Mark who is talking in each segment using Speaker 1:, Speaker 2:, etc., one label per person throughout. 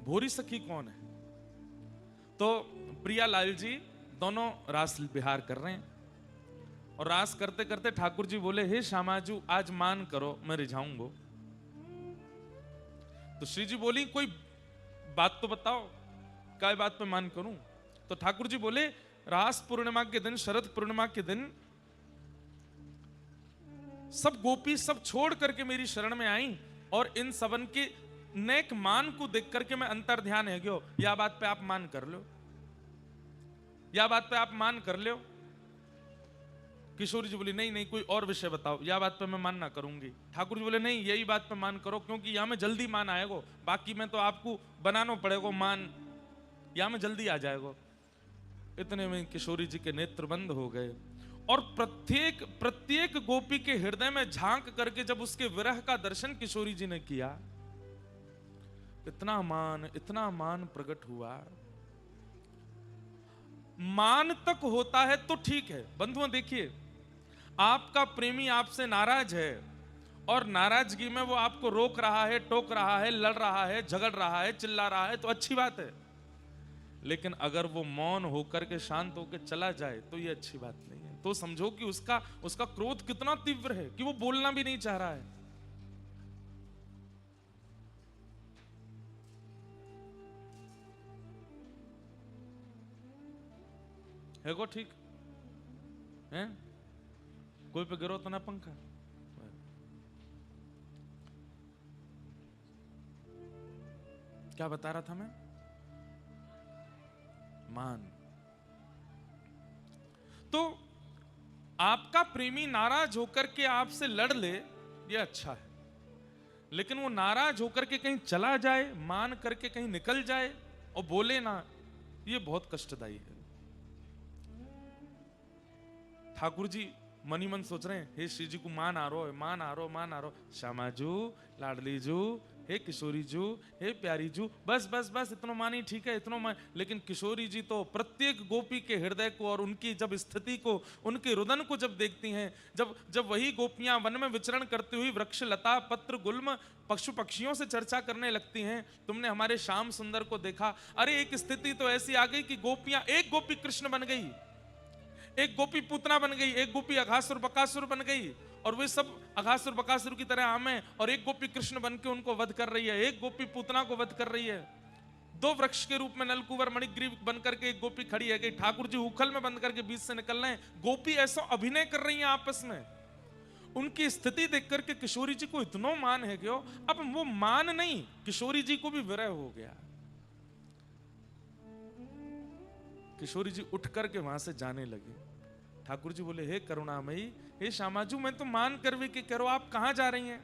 Speaker 1: भोरी सखी कौन है? तो प्रियालाल जी दोनों रास विहार कर रहे हैं और रास करते करते ठाकुर जी बोले, हे श्यामाजू आज मान करो, मैं रिझाऊंगा। तो श्री जी बोली, कोई बात तो बताओ, काय बात पे मान करूं? तो ठाकुर जी बोले, रास पूर्णिमा के दिन, शरद पूर्णिमा के दिन सब गोपी सब छोड़ करके मेरी शरण में आई और इन सबन के नेक मान को देख करके मैं अंतर ध्यान है गयो। या बात पे आप मान कर लो, या बात पे आप मान कर लो। किशोरी जी बोली, नहीं नहीं कोई और विषय बताओ, या बात पे मैं मान ना करूंगी। ठाकुर जी बोले, नहीं यही बात पे मान करो, क्योंकि यहां में जल्दी मान आएगा, बाकी में तो आपको बनाना पड़ेगा मान, यहां में जल्दी आ जाएगा। इतने में किशोरी जी के नेत्र बंद हो गए और प्रत्येक गोपी के हृदय में झांक करके जब उसके विरह का दर्शन किशोरी जी ने किया, इतना मान प्रकट हुआ। मान तक होता है तो ठीक है बंधुओं, देखिए आपका प्रेमी आपसे नाराज है और नाराजगी में वो आपको रोक रहा है, टोक रहा है, लड़ रहा है, झगड़ रहा है, चिल्ला रहा है, तो अच्छी बात है। लेकिन अगर वो मौन होकर के शांत होकर चला जाए तो ये अच्छी बात नहीं है। तो समझो कि उसका क्रोध कितना तीव्र है कि वो बोलना भी नहीं चाह रहा है। को ठीक है? कोई पे गिरो तो ना पंखा। क्या बता रहा था मैं? मान। तो आपका प्रेमी नाराज होकर के आपसे लड़ ले, ये अच्छा है, लेकिन वो नाराज होकर के कहीं चला जाए, मान करके कहीं निकल जाए और बोले ना, ये बहुत कष्टदायी है। ठाकुर जी मनी मन सोच रहे हैं, हे श्री जी को मान आ रो है, मान आ रो। श्यामाजू, लाडली जू, हे किशोरी जू, हे प्यारी जू, बस बस बस इतना मान ही ठीक है, इतना मान। लेकिन किशोरी जी तो प्रत्येक गोपी के हृदय को और उनकी जब स्थिति को, उनके रुदन को जब देखती हैं, जब वही गोपियां वन में विचरण करती हुई वृक्ष लता पत्र गुल्म पशु पक्षियों से चर्चा करने लगती हैं, तुमने हमारे श्याम सुंदर को देखा। अरे एक स्थिति तो ऐसी आ गई कि गोपियां, एक गोपी कृष्ण बन गई, एक गोपी पूतना बन गई, एक गोपी अघासुर बकासुर बन गई, और वे सब अघासुर बकासुर की तरह आमे, और एक गोपी कृष्ण बन के उनको वध कर रही है, एक गोपी पूतना को वध कर रही है। दो वृक्ष के रूप में नलकुवर मणिग्रीव बन करके एक गोपी खड़ी है, ठाकुर जी उखल में बंद करके बीच से निकल रहे हैं। गोपी ऐसा अभिनय कर रही हैं आपस में। उनकी स्थिति देख करके किशोरी जी को इतना मान है क्यों? अब वो मान नहीं, किशोरी जी को भी विरह हो गया। किशोरी जी उठ करके वहां से जाने लगे। ठाकुर जी बोले, हे करुणामयी, हे श्यामाजू, मैं तो मान करवे के करो, आप कहां जा रही हैं?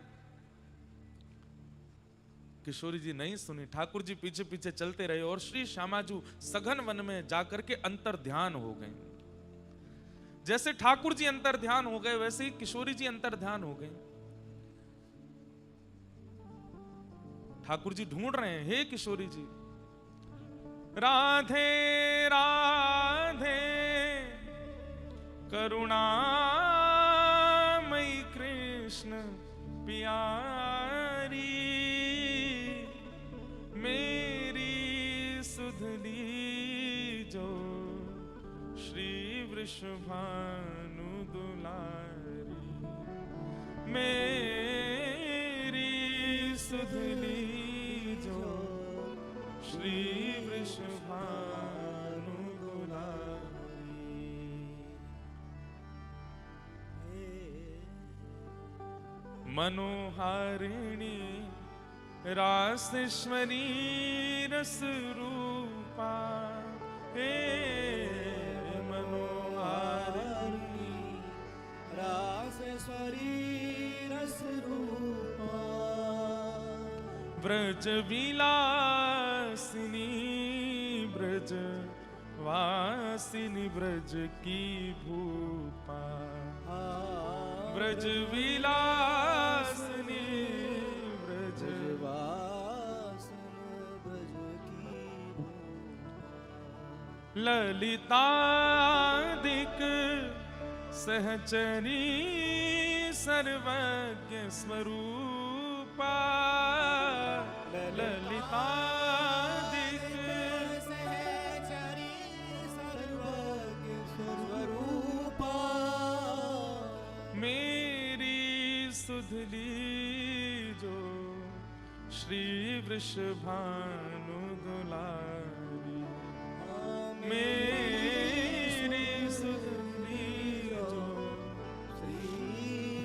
Speaker 1: किशोरी जी नहीं सुनी। ठाकुर जी पीछे पीछे चलते रहे और श्री श्यामाजू सघन वन में जाकर के अंतर ध्यान हो गए। जैसे ठाकुर जी अंतर ध्यान हो गए, वैसे ही किशोरी जी अंतर ध्यान हो गए। ठाकुर जी ढूंढ रहे हैं, हे किशोरी जी, राधे राधे करुणामयी कृष्ण प्यारी, मेरी सुधली जो श्री वृषभानु दुलारी, मेरी सुधली जो श्री वृषभानु दुलारी। मनोहारिणी रासेश्वरी रस रूपा, हे मनोहारिणी
Speaker 2: रासेश्वरी रस रूपा,
Speaker 1: ब्रज विलासिनी ब्रज वासिनी ब्रज की भूपा, ब्रज विलासिनी ब्रज
Speaker 2: वासिनी ब्रज की
Speaker 1: ललितादिक सहचरी सर्वज्ञ स्वरूपा, ललिता सुध लीजो श्री वृषभानु दुलारी। मेरी सुध लीजो
Speaker 2: श्री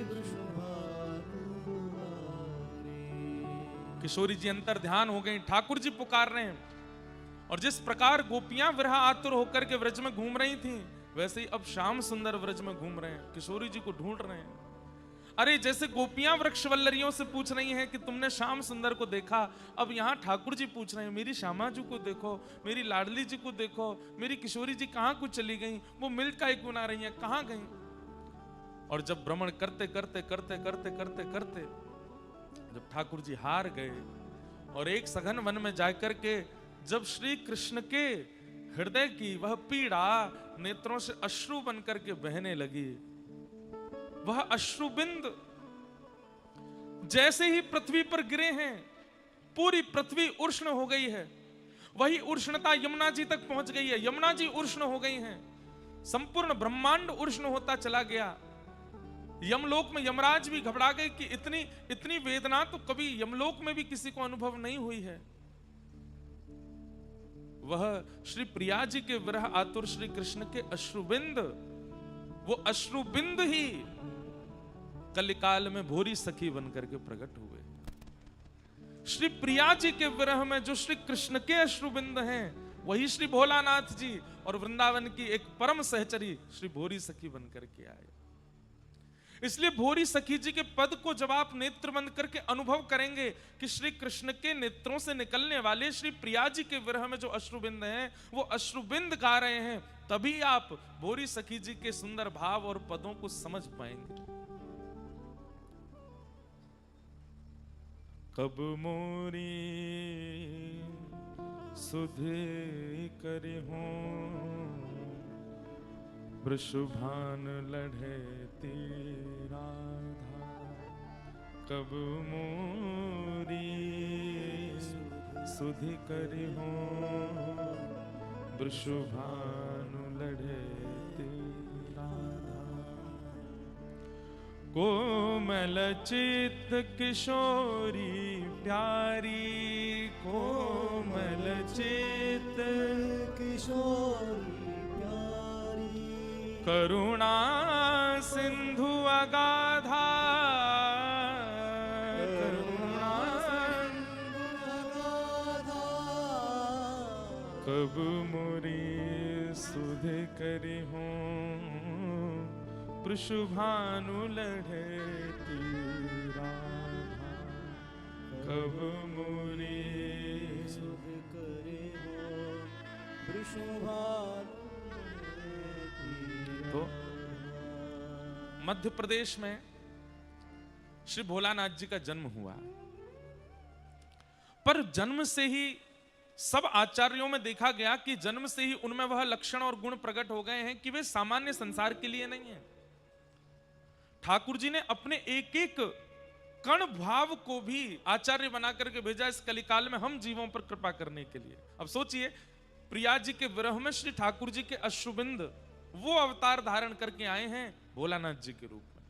Speaker 2: वृषभानु दुलारी।
Speaker 1: किशोरी जी अंतर ध्यान हो गई, ठाकुर जी पुकार रहे हैं। और जिस प्रकार गोपियां विरह आतुर होकर के व्रज में घूम रही थीं, वैसे ही अब श्याम सुंदर व्रज में घूम रहे हैं, किशोरी जी को ढूंढ रहे हैं। अरे जैसे गोपियां वृक्षवल्लरियों से पूछ रही हैं कि तुमने श्याम सुंदर को देखा, अब यहाँ ठाकुर जी पूछ रहे हैं मेरी श्यामा जी को देखो, मेरी लाडली जी को देखो, मेरी किशोरी जी कहाँ को चली गई, वो मिल का क्यों ना रही है, कहाँ गई। और जब भ्रमण करते करते करते करते करते करते जब ठाकुर जी हार गए और एक सघन वन में जाकर के जब श्री कृष्ण के हृदय की वह पीड़ा नेत्रों से अश्रु बनकर के बहने लगी, वह अश्रुबिंद जैसे ही पृथ्वी पर गिरे हैं, पूरी पृथ्वी उष्ण हो गई है। वही उष्णता यमुना जी तक पहुंच गई है, यमुना जी उष्ण हो गई हैं, संपूर्ण ब्रह्मांड उष्ण होता चला गया। यमलोक में यमराज भी घबरा गए कि इतनी इतनी वेदना तो कभी यमलोक में भी किसी को अनुभव नहीं हुई है। वह श्री प्रिया जी के विरह आतुर श्री कृष्ण के अश्रुबिंद, वो अश्रुबिंद ही कलिकाल में भोरी सखी बनकर के प्रकट हुए। श्री प्रिया जी के विरह में जो श्री कृष्ण के अश्रुबिंद हैं, वही श्री भोलानाथ जी और वृंदावन की एक परम सहचरी श्री भोरी सखी बनकर के आए। इसलिए भोरी सखी जी के पद को जब आप नेत्र बंद करके अनुभव करेंगे कि श्री कृष्ण के नेत्रों से निकलने वाले श्री प्रिया जी के विरह में जो अश्रुबिंद हैं, वो अश्रुबिंद गा रहे हैं, तभी आप भोरी सखी जी के सुंदर भाव और पदों को समझ पाएंगे। कब मोरी सुध करे हों वृषभान लढ़े तेरा धार। कब मोरी सुध करे हों वृषभानु लढ़े तेरा धार। कोमल चित्त किशोरी प्यारी, कोमल चित्त
Speaker 2: किशोरी
Speaker 1: करुणा सिंधु अगाधा, करुणा कब मोरी सुध करे हों वृषभानु लढ़े तेरा धार। कब मोरी
Speaker 2: सुध करे हों वृषभानु।
Speaker 1: तो मध्य प्रदेश में श्री भोलानाथ जी का जन्म हुआ, पर जन्म से ही सब आचार्यों में देखा गया कि जन्म से ही उनमें वह लक्षण और गुण प्रकट हो गए हैं कि वे सामान्य संसार के लिए नहीं है। ठाकुर जी ने अपने एक एक कण भाव को भी आचार्य बना करके भेजा इस कलिकाल में हम जीवों पर कृपा करने के लिए। अब सोचिए, प्रिया जी के विरह में श्री ठाकुर जी के अश्रुबिंद वो अवतार धारण करके आए हैं भोलानाथ जी के रूप में।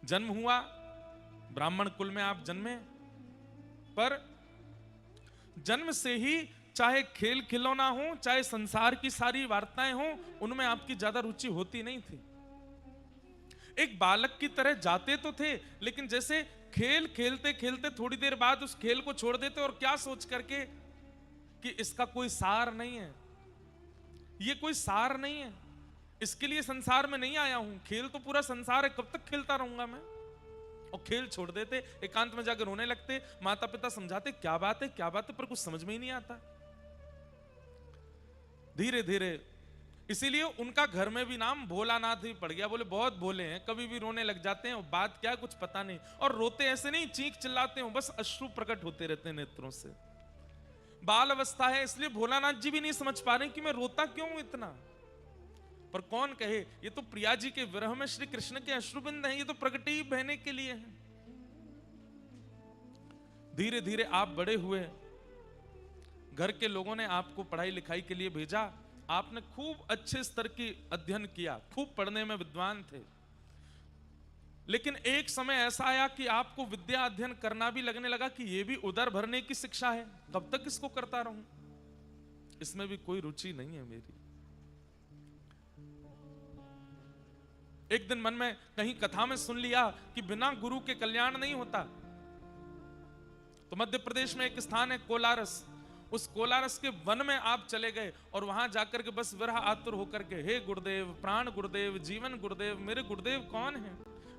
Speaker 1: जन्म हुआ, ब्राह्मण कुल में आप जन्मे, पर जन्म से ही चाहे खेल खिलौना हो, चाहे संसार की सारी वार्ताएं हो, उनमें आपकी ज्यादा रुचि होती नहीं थी। एक बालक की तरह जाते तो थे, लेकिन जैसे खेल खेलते खेलते थोड़ी देर बाद उस खेल को छोड़ देते, और क्या सोच करके कि इसका कोई सार नहीं है, ये कोई सार नहीं है, इसके लिए संसार में नहीं आया हूं, खेल तो पूरा संसार है, कब तक खेलता रहूंगा मैं। और खेल छोड़ देते, एकांत में जाकर रोने लगते, माता पिता समझाते क्या बात है क्या बात है, पर कुछ समझ में ही नहीं आता। धीरे धीरे इसीलिए उनका घर में भी नाम भोलानाथ ही पड़ गया। बोले बहुत भोले हैं, कभी भी रोने लग जाते हैं, बात क्या कुछ पता नहीं, और रोते ऐसे नहीं चीख चिल्लाते हो, बस अश्रु प्रकट होते रहते हैं नेत्रों से। बाल अवस्था है, इसलिए भोलानाथ जी भी नहीं समझ पा रहे कि मैं रोता क्यों हूं इतना। पर कौन कहे, ये तो प्रिया जी के विरह में श्री कृष्ण के अश्रुबिंद हैं, ये तो प्रगति बहने के लिए हैं। धीरे धीरे आप बड़े हुए, घर के लोगों ने आपको पढ़ाई लिखाई के लिए भेजा, आपने खूब अच्छे स्तर की अध्ययन किया, खूब पढ़ने में विद्वान थे। लेकिन एक समय ऐसा आया कि आपको विद्या अध्ययन करना भी लगने लगा कि यह भी उदर भरने की शिक्षा है, कब तक इसको करता रहूं, इसमें भी कोई रुचि नहीं है मेरी। एक दिन मन में कहीं कथा में सुन लिया कि बिना गुरु के कल्याण नहीं होता। तो मध्य प्रदेश में एक स्थान है कोलारस, उस कोलारस के वन में आप चले गए और वहां जाकर के बस विरह आतुर होकर के, हे गुरुदेव, प्राण गुरुदेव, जीवन गुरुदेव, मेरे गुरुदेव कौन है,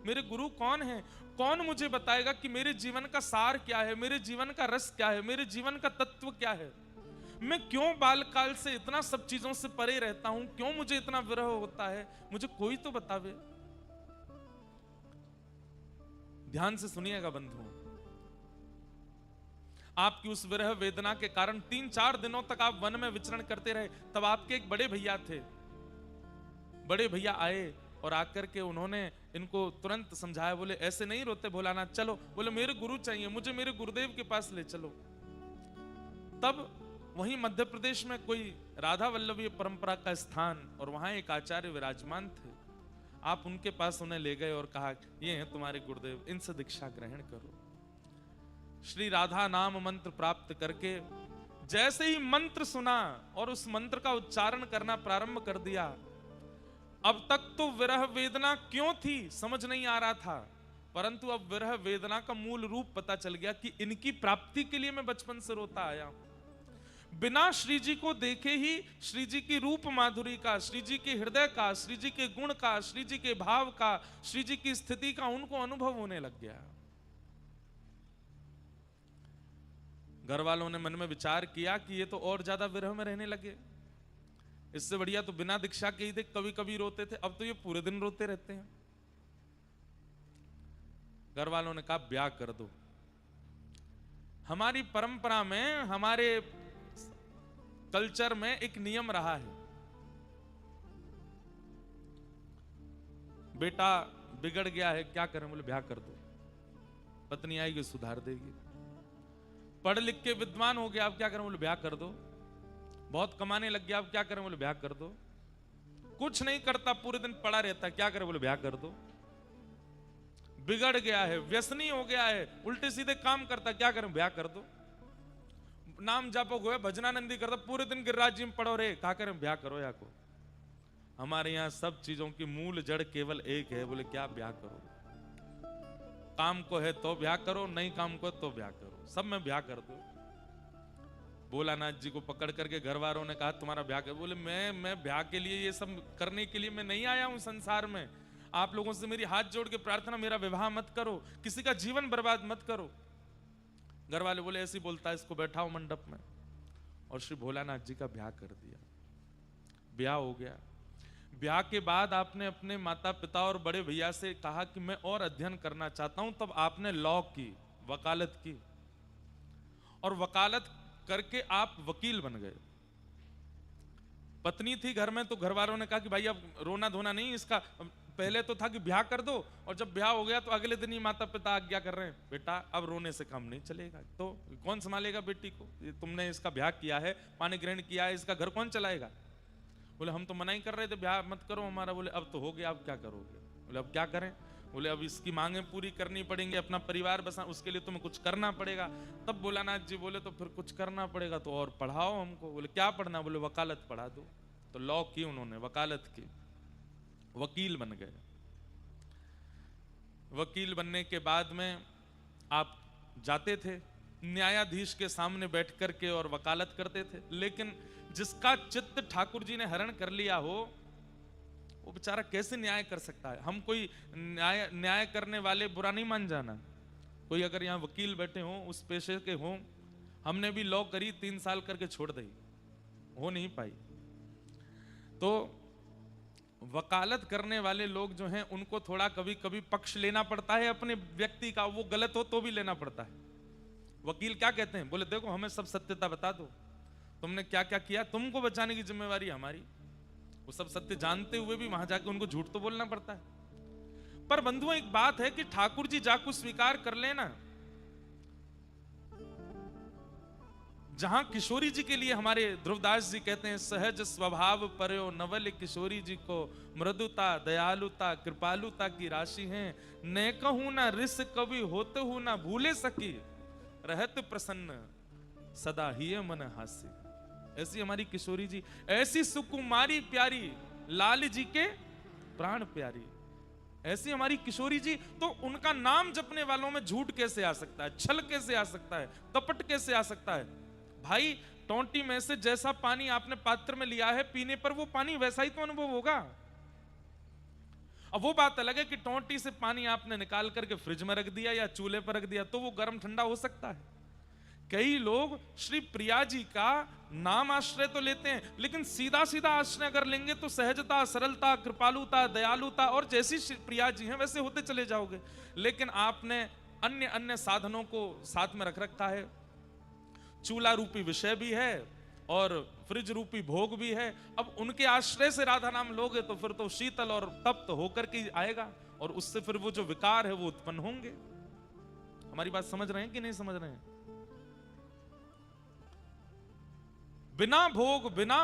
Speaker 1: मेरे गुरु कौन है, कौन मुझे बताएगा कि मेरे जीवन का सार क्या है, मेरे जीवन का रस क्या है, मेरे जीवन का तत्व क्या है, मैं क्यों बालकाल से इतना सब चीजों से परे रहता हूं, क्यों मुझे इतना विरह होता है, मुझे कोई तो बतावे। ध्यान से सुनिएगा बंधुओं, आपकी उस विरह वेदना के कारण 3-4 दिनों तक आप वन में विचरण करते रहे। तब आपके एक बड़े भैया थे, बड़े भैया आए और आकर के उन्होंने इनको तुरंत समझाया, बोले ऐसे नहीं रोते भोलानाथ, चलो, बोले मेरे गुरु चाहिए, मुझे मेरे गुरुदेव के पास ले चलो। तब वहीं मध्य प्रदेश में कोई राधा वल्लभी परंपरा का स्थान और वहां एक आचार्य विराजमान थे, आप उनके पास उन्हें ले गए और कहा, ये हैं तुम्हारे गुरुदेव, इनसे दीक्षा ग्रहण करो। श्री राधा नाम मंत्र प्राप्त करके जैसे ही मंत्र सुना और उस मंत्र का उच्चारण करना प्रारंभ कर दिया, अब तक तो विरह वेदना क्यों थी समझ नहीं आ रहा था, परंतु अब विरह वेदना का मूल रूप पता चल गया कि इनकी प्राप्ति के लिए मैं बचपन से रोता आया हूं। बिना श्री जी को देखे ही श्री जी की रूप माधुरी का, श्री जी के हृदय का, श्री जी के गुण का, श्री जी के भाव का, श्री जी की स्थिति का उनको अनुभव होने लग गया। घर वालों ने मन में विचार किया कि ये तो और ज्यादा विरह में रहने लगे, इससे बढ़िया तो बिना दीक्षा के ही थे, कभी कभी रोते थे, अब तो ये पूरे दिन रोते रहते हैं। घर वालों ने कहा ब्याह कर दो। हमारी परंपरा में, हमारे कल्चर में एक नियम रहा है, बेटा बिगड़ गया है, क्या करें, बोले ब्याह कर दो, पत्नी आएगी सुधार देगी। पढ़ लिख के विद्वान हो गया, अब क्या करें, बोले ब्याह कर दो। बहुत कमाने लग गया, अब क्या करें, बोले ब्याह कर दो। कुछ नहीं करता, पूरे दिन पड़ा रहता है, क्या करें, बोले ब्याह कर दो। बिगड़ गया है, व्यसनी हो गया है, उल्टे सीधे काम करता, क्या करें, ब्याह कर दो। नाम जापो गो भजनानंदी करता, पूरे दिन गिरिराज जी में पड़ो रे, क्या करें, ब्याह करो या को। हमारे यहाँ सब चीजों की मूल जड़ केवल एक है, बोले क्या ब्याह करो। काम को है तो ब्याह करो, नहीं काम को है तो ब्याह करो, सब में ब्याह कर दो। भोलानाथ जी को पकड़ करके घर वालों ने कहा तुम्हारा ब्याह कर, बोले मैं ब्याह के लिए, ये सब करने के लिए मैं नहीं आया हूं संसार में। आप लोगों से मेरी हाथ जोड़ के प्रार्थना, मेरा विवाह मत करो, किसी का जीवन बर्बाद मत करो। घर वाले बोले ऐसे ही बोलता है, इसको बैठाओ मंडप में। और श्री भोलानाथ जी का ब्याह कर दिया। ब्याह हो गया। ब्याह के बाद आपने अपने माता पिता और बड़े भैया से कहा कि मैं और अध्ययन करना चाहता हूं, तब आपने लॉ की, वकालत की, और वकालत करके आप वकील बन गए। पत्नी थी घर में, तो घर वालों ने कहा कि भाई अब रोना धोना नहीं इसका, पहले तो था कि ब्याह कर दो, और जब ब्याह हो गया तो अगले दिन ही माता पिता आज्ञा कर रहे हैं, बेटा अब रोने से काम नहीं चलेगा, तो कौन संभालेगा बेटी को, तुमने इसका ब्याह किया है, पानी ग्रहण किया है, इसका घर कौन चलाएगा। बोले हम तो मना ही कर रहे थे, ब्याह मत करो हमारा। बोले अब तो हो गया, अब क्या करोगे। बोले अब क्या करें। बोले अब इसकी मांगें पूरी करनी पड़ेंगी, अपना परिवार बसा, उसके लिए तुम्हें कुछ करना पड़ेगा। तब भोलानाथ जी बोले तो फिर कुछ करना पड़ेगा तो और पढ़ाओ हमको। बोले क्या पढ़ना। बोले वकालत पढ़ा दो। तो लॉ की उन्होंने, वकालत की, वकील बन गए। वकील बनने के बाद में आप जाते थे न्यायाधीश के सामने बैठ करके और वकालत करते थे, लेकिन जिसका चित्त ठाकुर जी ने हरण कर लिया हो वो बेचारा कैसे न्याय कर सकता है। हम कोई न्याय करने वाले बुरा नहीं मान जाना। कोई अगर यहाँ वकील बैठे हों, उस पेशे के हों, हमने भी लॉ करी 3 साल करके छोड़ दी, हो नहीं पाई। तो वकालत करने वाले लोग जो हैं उनको थोड़ा कभी कभी पक्ष लेना पड़ता है अपने व्यक्ति का, वो गलत हो तो भी लेना पड़ता है। वकील क्या कहते हैं, बोले देखो हमें सब सत्यता बता दो, तुमने क्या क्या किया, तुमको बचाने की जिम्मेवारी हमारी। वो सब सत्य जानते हुए भी वहां जाके उनको झूठ तो बोलना पड़ता है। पर बंधुओं एक बात है कि ठाकुर जी जाको स्वीकार कर लेना, जहां किशोरी जी के लिए हमारे ध्रुवदास जी कहते हैं, सहज स्वभाव पर्यो नवल किशोरी जी को, मृदुता दयालुता कृपालुता की राशि है, न कहूं ना रिस कवि होते हूं ना भूले सकी, रहत प्रसन्न सदा ही मन हास्य। ऐसी हमारी किशोरी जी, ऐसी सुकुमारी प्यारी, लाल जी के प्राण प्यारी, ऐसी हमारी किशोरी जी। तो उनका नाम जपने वालों में झूठ कैसे आ सकता है, छल कैसे आ सकता है, कपट कैसे आ सकता है? भाई टोंटी में से जैसा पानी आपने पात्र में लिया है, पीने पर वो पानी वैसा ही तो अनुभव होगा। अब वो बात अलग है कि टोंटी से पानी आपने निकाल करके फ्रिज में रख दिया या चूल्हे पर रख दिया, तो वो गर्म ठंडा हो सकता है। कई लोग श्री प्रिया जी का नाम आश्रय तो लेते हैं, लेकिन सीधा सीधा आश्रय अगर लेंगे तो सहजता, सरलता, कृपालुता, दयालुता और जैसी श्री प्रिया जी हैं वैसे होते चले जाओगे। लेकिन आपने अन्य अन्य साधनों को साथ में रख रखा है। चूल्हा रूपी विषय भी है और फ्रिज रूपी भोग भी है। अब उनके आश्रय से राधा नाम लोगे तो फिर तो शीतल और तप्त होकर के आएगा, और उससे फिर वो जो विकार है वो उत्पन्न होंगे। हमारी बात समझ रहे हैं कि नहीं समझ रहे हैं? बिना भोग, बिना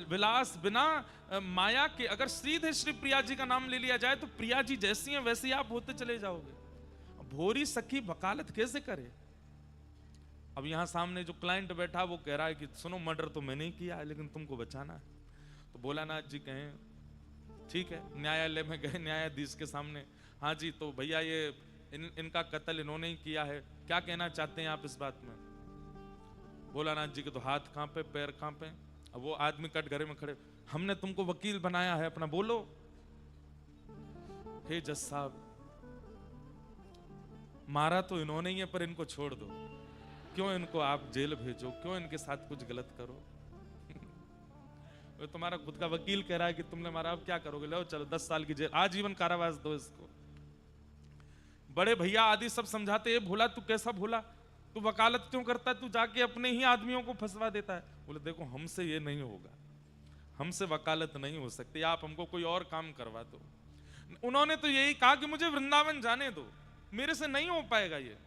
Speaker 1: विलास, बिना माया के अगर सीधे श्री प्रिया जी का नाम ले लिया जाए तो प्रिया जी जैसी हैं वैसे ही आप होते चले जाओगे। भोरी सखी वकालत कैसे करे? अब यहां सामने जो क्लाइंट बैठा वो कह रहा है कि सुनो, मर्डर तो मैंने ही किया है लेकिन तुमको बचाना है। तो भोलानाथ जी कहें ठीक है, न्यायालय में गए, न्यायाधीश के सामने, हाँ जी तो भैया ये इनका कत्ल इन्होंने ही किया है, क्या कहना चाहते हैं आप इस बात में? भोलानाथ जी के तो हाथ कांपे, पैर कांपे। अब वो आदमी कटघरे में खड़े, हमने तुमको वकील बनाया है, अपना बोलो। हे जज साहब, मारा तो इन्होंने ही है पर इनको छोड़ दो, क्यों इनको आप जेल भेजो, क्यों इनके साथ कुछ गलत करो? वो तुम्हारा खुद का वकील कह रहा है कि तुमने मारा, अब क्या करोगे? लो चलो 10 साल की जेल, आजीवन कारावास दो इसको। बड़े भैया आदि सब समझाते, भोला तू कैसा भोला, तू वकालत क्यों करता है, तू जाके अपने ही आदमियों को फंसवा देता है। बोले देखो हमसे ये नहीं होगा, हमसे वकालत नहीं हो सकती, आप हमको कोई और काम करवा दो। उन्होंने तो यही कहा कि मुझे वृंदावन जाने दो, मेरे से नहीं हो पाएगा ये।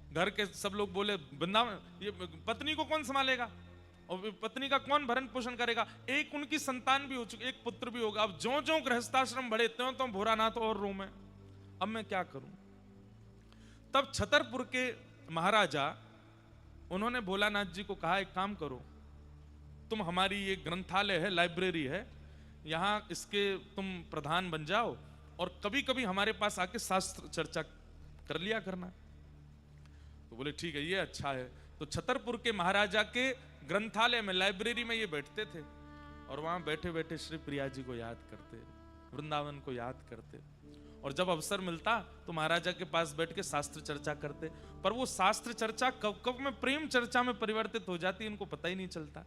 Speaker 1: घर के सब लोग बोले वृंदावन, ये पत्नी को कौन संभालेगा और पत्नी का कौन भरण पोषण करेगा? एक उनकी संतान भी हो चुकी, एक पुत्र भी होगा। अब जो जो गृहस्थाश्रम बढ़े त्यों तो भोरानाथ और रो में, अब मैं क्या करूं? तब छतरपुर के महाराजा उन्होंने भोलानाथ जी को कहा, एक काम करो, तुम हमारी ये ग्रंथालय है, लाइब्रेरी है, यहां इसके तुम प्रधान बन जाओ और कभी कभी हमारे पास आके शास्त्र चर्चा कर लिया करना। तो बोले ठीक है, ये अच्छा है। तो छतरपुर के महाराजा के ग्रंथालय में, लाइब्रेरी में ये बैठते थे और वहां बैठे बैठे श्री प्रिया जी को याद करते, वृंदावन को याद करते, और जब अवसर मिलता तो महाराजा के पास बैठ के शास्त्र चर्चा करते। पर वो शास्त्र चर्चा कब कब में प्रेम चर्चा में परिवर्तित हो जाती, इनको पता ही नहीं चलता।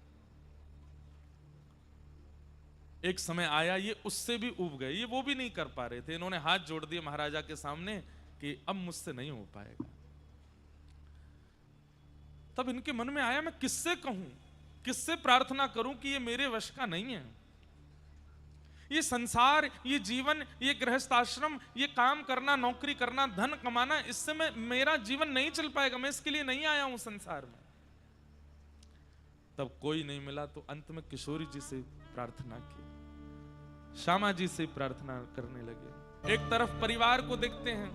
Speaker 1: एक समय आया ये उससे भी ऊब गए, ये वो भी नहीं कर पा रहे थे। इन्होंने हाथ जोड़ दिए महाराजा के सामने कि अब मुझसे नहीं हो पाएगा। तब इनके मन में आया, मैं किससे कहूं, किससे प्रार्थना करूं कि ये मेरे वश का नहीं है। ये संसार, ये जीवन, ये गृहस्थ आश्रम, ये काम करना, नौकरी करना, धन कमाना, इससे मेरा जीवन नहीं चल पाएगा, मैं इसके लिए नहीं आया हूं संसार में। तब कोई नहीं मिला तो अंत में किशोरी जी से प्रार्थना की, श्यामा जी से प्रार्थना करने लगे। एक तरफ परिवार को देखते हैं,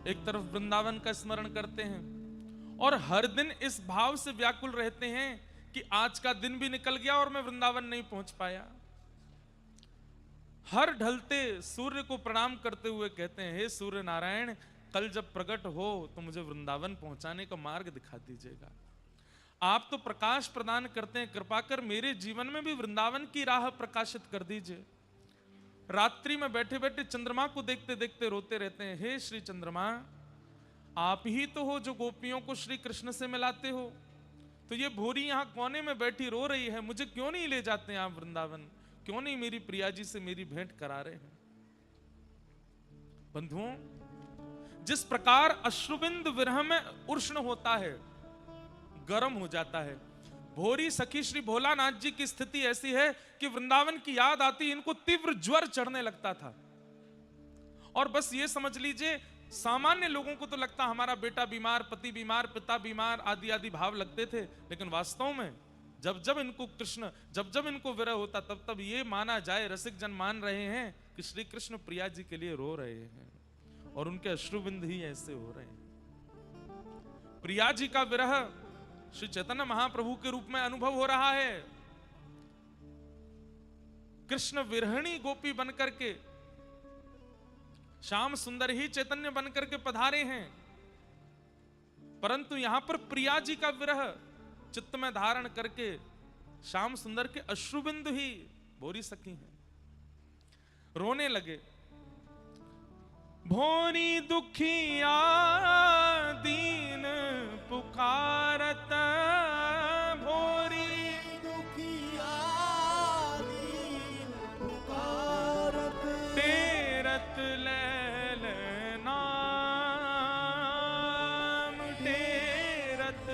Speaker 1: एक तरफ वृंदावन का स्मरण करते हैं, और हर दिन इस भाव से व्याकुल रहते हैं कि आज का दिन भी निकल गया और मैं वृंदावन नहीं पहुंच पाया। हर ढलते सूर्य को प्रणाम करते हुए कहते हैं, हे सूर्य नारायण, कल जब प्रकट हो तो मुझे वृंदावन पहुंचाने का मार्ग दिखा दीजिएगा। आप तो प्रकाश प्रदान करते हैं, कृपा कर मेरे जीवन में भी वृंदावन की राह प्रकाशित कर दीजिए। रात्रि में बैठे बैठे चंद्रमा को देखते देखते रोते रहते हैं, हे श्री चंद्रमा, आप ही तो हो जो गोपियों को श्री कृष्ण से मिलाते हो, तो ये भोरी यहां कोने में बैठी रो रही है, मुझे क्यों नहीं ले जाते हैं आप वृंदावन, क्यों नहीं मेरी प्रिया जी से मेरी भेंट करा रहे हैं? बंधुओं, जिस प्रकार अश्रुबिंद विरह में उष्ण होता है, गर्म हो जाता है, भोरी सखी श्री भोलानाथ जी की स्थिति ऐसी है कि वृंदावन की याद आती, इनको तीव्र ज्वर चढ़ने लगता था। और बस ये समझ लीजिए, सामान्य लोगों को तो लगता हमारा बेटा बीमार, पति बीमार, पिता बीमार, आदि आदि भाव लगते थे, लेकिन वास्तव में जब जब इनको कृष्ण, जब जब इनको विरह होता, तब तब ये माना जाए, रसिक जन मान रहे हैं कि श्री कृष्ण प्रिया जी के लिए रो रहे हैं और उनके अश्रुबिंद ही ऐसे हो रहे हैं। प्रिया जी का विरह श्री चैतन्य महाप्रभु के रूप में अनुभव हो रहा है। कृष्ण विरहिणी गोपी बनकर के, श्याम सुंदर ही चैतन्य बनकर के पधारे हैं, परंतु यहां पर प्रिया जी का विरह चित्त में धारण करके श्याम सुंदर के अश्रुबिंदु ही भोरी सखी हैं, रोने लगे। भोरी दुखिया दीन पुकारत, भोरी
Speaker 2: दुखिया दीन पुकारत,
Speaker 1: तेरत लैल नाम, तेरत।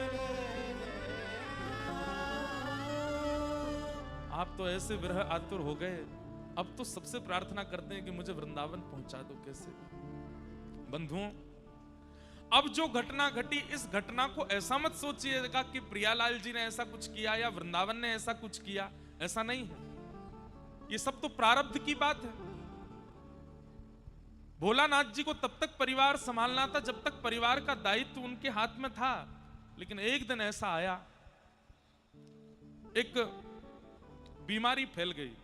Speaker 1: आप तो ऐसे विरह आतुर हो गए, अब तो सबसे प्रार्थना करते हैं कि मुझे वृंदावन पहुंचा दो। कैसे बंधुओं, अब जो घटना घटी, इस घटना को ऐसा मत सोचिएगा कि प्रियालाल जी ने ऐसा कुछ किया या वृंदावन ने ऐसा कुछ किया, ऐसा नहीं है। ये सब तो प्रारब्ध की बात है। भोलानाथ जी को तब तक परिवार संभालना था जब तक परिवार का दायित्व उनके हाथ में था, लेकिन एक दिन ऐसा आया, एक बीमारी फैल गई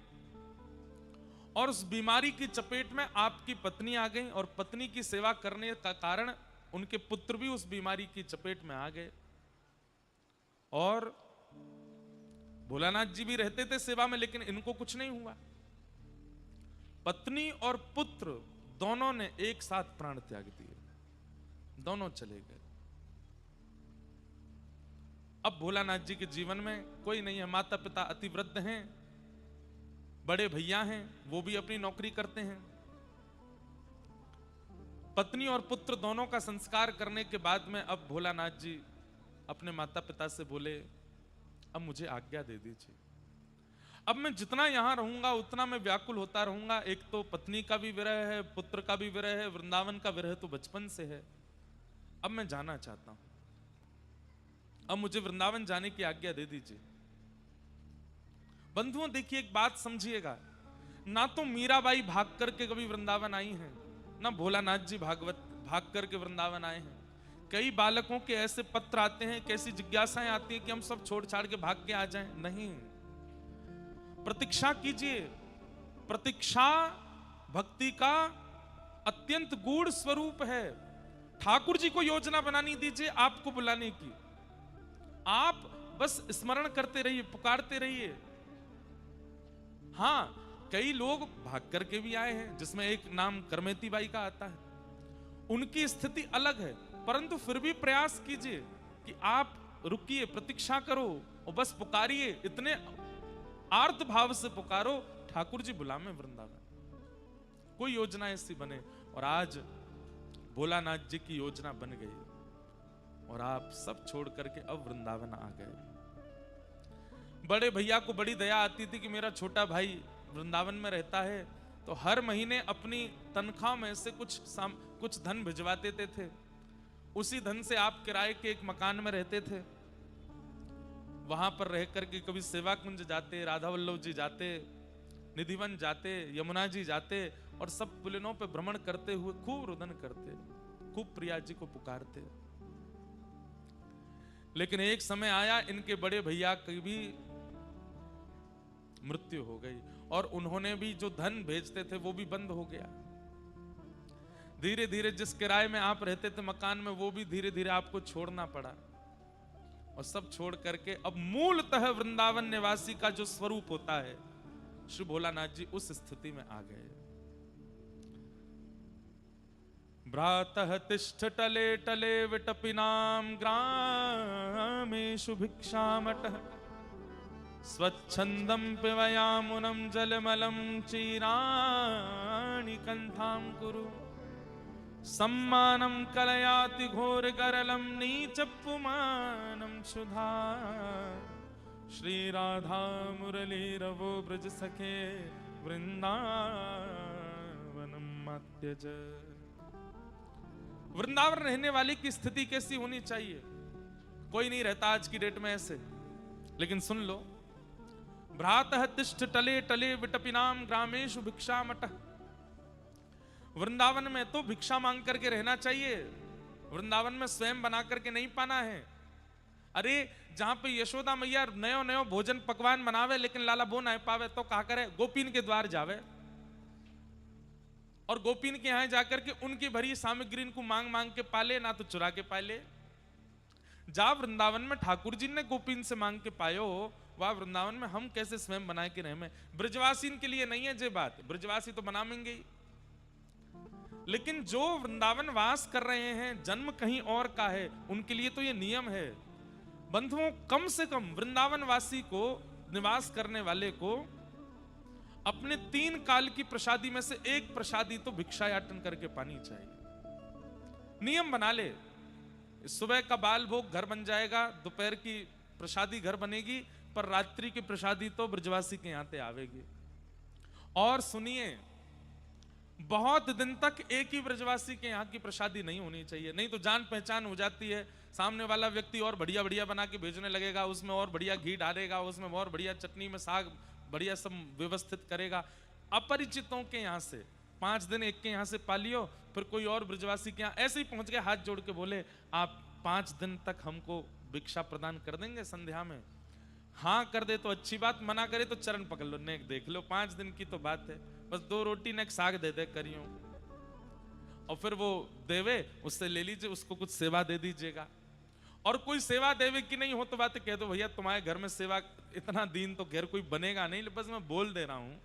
Speaker 1: और उस बीमारी की चपेट में आपकी पत्नी आ गई, और पत्नी की सेवा करने का कारण उनके पुत्र भी उस बीमारी की चपेट में आ गए, और भोलानाथ जी भी रहते थे सेवा में, लेकिन इनको कुछ नहीं हुआ। पत्नी और पुत्र दोनों ने एक साथ प्राण त्याग दिए, दोनों चले गए। अब भोलानाथ जी के जीवन में कोई नहीं है, माता पिता अति वृद्ध हैं, बड़े भैया हैं, वो भी अपनी नौकरी करते हैं। पत्नी और पुत्र दोनों का संस्कार करने के बाद में अब भोलानाथ जी अपने माता पिता से बोले, अब मुझे आज्ञा दे दीजिए, अब मैं जितना यहां रहूंगा उतना मैं व्याकुल होता रहूंगा। एक तो पत्नी का भी विरह है, पुत्र का भी विरह है, वृंदावन का विरह तो बचपन से है। अब मैं जाना चाहता हूं, अब मुझे वृंदावन जाने की आज्ञा दे दीजिए। बंधुओं देखिए, एक बात समझिएगा, ना तो मीराबाई भाग करके कभी वृंदावन आई हैं, ना भोलानाथ जी भाग करके वृंदावन आए हैं। कई बालकों के ऐसे पत्र आते हैं, कैसी जिज्ञासाएं आती हैं कि हम सब छोड़ छाड़ के भाग के आ जाएं। नहीं, प्रतीक्षा कीजिए। प्रतीक्षा भक्ति का अत्यंत गूढ़ स्वरूप है। ठाकुर जी को योजना बनानी दीजिए आपको बुलाने की, आप बस स्मरण करते रहिए, पुकारते रहिए। हाँ, कई लोग भाग करके भी आए हैं, जिसमें एक नाम करमेती बाई का आता है, उनकी स्थिति अलग है, परंतु फिर भी प्रयास कीजिए कि आप रुकिए, प्रतीक्षा करो और बस पुकारिए, इतने आर्त भाव से पुकारो, ठाकुर जी बुलावे वृंदावन। कोई योजना ऐसी बने, और आज भोलानाथ जी की योजना बन गई और आप सब छोड़ करके अब वृंदावन आ गए। बड़े भैया को बड़ी दया आती थी कि मेरा छोटा भाई वृंदावन में रहता है, तो हर महीने अपनी तनख्वाह में से कुछ धन भिजवा देते थे। उसी धन से आप किराए के एक मकान में रहते थे, वहां पर रह करके कभी सेवा कुंज जाते, राधा वल्लभ जी जाते, निधिवन जाते, यमुना जी जाते, और सब पुलिनों पे भ्रमण करते हुए खूब रुदन करते, खूब प्रिया जी को पुकारते। लेकिन एक समय आया, इनके बड़े भैया की भी मृत्यु हो गई और उन्होंने भी जो धन भेजते थे वो भी बंद हो गया। धीरे धीरे जिस किराए में आप रहते थे मकान में, वो भी धीरे धीरे आपको छोड़ना पड़ा, और सब छोड़ करके अब मूलतः वृंदावन निवासी का जो स्वरूप होता है, श्री भोलानाथ जी उस स्थिति में आ गए। भ्रातः तिष्ठ टले टले विटपिनाम ग्रामेषु भिक्षामटः स्वच्छंदं पिबयामुनं जलमलं चीराणि कंठां कुरु सम्मानं कलयाति घोरगरलं नीचपुमानं क्षुधा श्री राधा मुरलीरवो ब्रज सखे वृंदावनं मत्यज। वृंदावन रहने वाले की स्थिति कैसी होनी चाहिए? कोई नहीं रहता आज की डेट में ऐसे, लेकिन सुन लो, भ्रातः तिष्ठ टले टले विटपिनाम ग्रामेषु भिक्षामटः। वृंदावन में तो भिक्षा मांग करके रहना चाहिए, वृंदावन में स्वयं बना करके नहीं पाना है। अरे जहां पे यशोदा मैया नयो नयो भोजन पकवान बनावे लेकिन लाला बो ना पावे तो कहा करे, गोपीन के द्वार जावे और गोपीन के यहां जाकर के उनकी भरी सामग्री को मांग मांग के पाले, ना तो चुरा के पाले। जा वृंदावन में ठाकुर जी ने गोपीन से मांग के पायो, वह वृंदावन में हम कैसे स्वयं बना के रहे? ब्रजवासी के लिए नहीं है ये बात, ब्रजवासी तो बनाएंगे ही, लेकिन जो वृंदावन वास कर रहे हैं, जन्म कहीं और का है, उनके लिए तो ये नियम है। बंधुओं, कम से कम वृंदावन वासी को, निवास करने वाले को अपने 3 काल की प्रसादी में से एक प्रसादी तो भिक्षायाटन करके पानी चाहिए। नियम बना ले, सुबह का बाल भोग घर बन जाएगा, दोपहर की प्रसादी घर बनेगी, पर रात्रि की प्रसादी तो ब्रजवासी के यहां पे आवेगी। और सुनिए, बहुत दिन तक एक ही ब्रजवासी के यहाँ की प्रसादी नहीं होनी चाहिए, नहीं तो जान पहचान हो जाती है। सामने वाला व्यक्ति और बढ़िया बढ़िया बना के भेजने लगेगा, उसमें और बढ़िया घी डालेगा, उसमें और बढ़िया चटनी में साग बढ़िया सब व्यवस्थित करेगा। अपरिचितों के यहाँ से 5 दिन एक के यहाँ से पालियो, फिर कोई और ब्रजवासी के यहाँ ऐसे ही पहुंच गए, हाथ जोड़ के बोले, आप 5 दिन तक हमको भिक्षा प्रदान कर देंगे संध्या में? हाँ कर दे तो अच्छी बात, मना करे तो चरण पकड़ लो, नेक देख लो। 5 दिन की तो बात है, बस 2 रोटी नेक साग दे दे करियो, और फिर वो देवे, उससे ले लीजिए, उसको कुछ सेवा दे दीजिएगा। और कोई सेवा देवे की नहीं हो तो बात कह दो, भैया तुम्हारे घर में सेवा, इतना दिन तो घर कोई बनेगा नहीं, बस मैं बोल दे रहा हूं,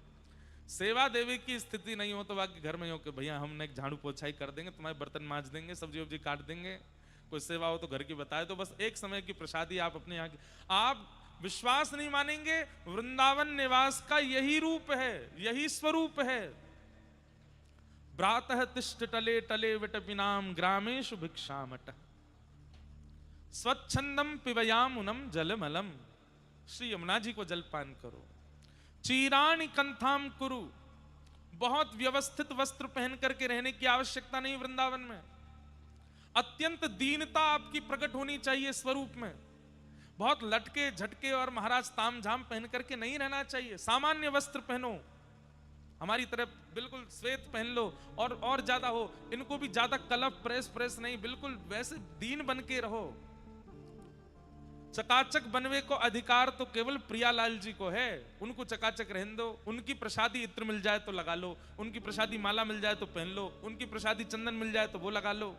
Speaker 1: सेवा देवे की स्थिति नहीं हो तो बाकी घर में हो कि भैया हमने एक झाड़ू पोछाई कर देंगे, तुम्हारे बर्तन मांज देंगे, सब्जी वब्जी काट देंगे, कोई सेवा हो तो घर की बताए। तो बस एक समय की प्रसादी आप अपने यहाँ की, आप विश्वास नहीं मानेंगे, वृंदावन निवास का यही रूप है, यही स्वरूप है। भ्रातः तिष्ठ टले टले विटपिनाम ग्रामेषु भिक्षामटः स्वच्छंदम पिबयामुनम जलमलम। श्री यमुना जी को जलपान करो। चीराणि कंथाम कुरु, बहुत व्यवस्थित वस्त्र पहन करके रहने की आवश्यकता नहीं वृंदावन में। अत्यंत दीनता आपकी प्रकट होनी चाहिए स्वरूप में। बहुत लटके झटके और महाराज तामझाम पहन करके नहीं रहना चाहिए। सामान्य वस्त्र पहनो, हमारी तरफ बिल्कुल श्वेत पहन लो, और ज्यादा हो, इनको भी ज्यादा कलफ प्रेस नहीं, बिल्कुल वैसे दीन बन के रहो। चकाचक बनवे को अधिकार तो केवल प्रियालाल जी को है, उनको चकाचक रहने दो। उनकी प्रसादी इत्र मिल जाए तो लगा लो, उनकी प्रसादी माला मिल जाए तो पहन लो, उनकी प्रसादी चंदन मिल जाए तो वो लगा लो।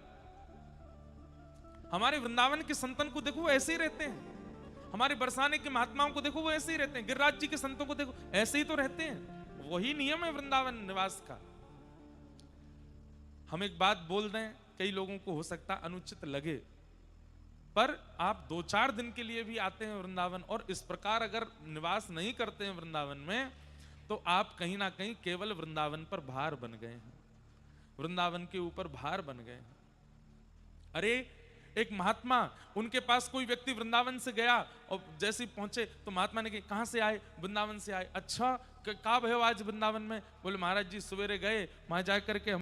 Speaker 1: हमारे वृंदावन के संतन को देखो वो ऐसे ही रहते हैं, हमारे बरसाने के महात्माओं को देखो वो ऐसे ही रहते हैं, गिरिराज जी के संतों को देखो ऐसे ही तो रहते हैं। वही नियम है वृंदावन निवास का। हम एक बात बोल दें, कई लोगों को हो सकता अनुचित लगे, पर आप 2-4 दिन के लिए भी आते हैं वृंदावन और इस प्रकार अगर निवास नहीं करते हैं वृंदावन में, तो आप कहीं ना कहीं केवल वृंदावन पर भार बन गए हैं, वृंदावन के ऊपर भार बन गए हैं। अरे एक महात्मा, उनके पास कोई व्यक्ति वृंदावन से गया और जैसे ही पहुंचे तो महात्मा ने कहा कहां से आए? वृंदावन से आए। अच्छा का भयो आज वृंदावन में? बोले महाराज जी सवेरे गए, वहां जाकर के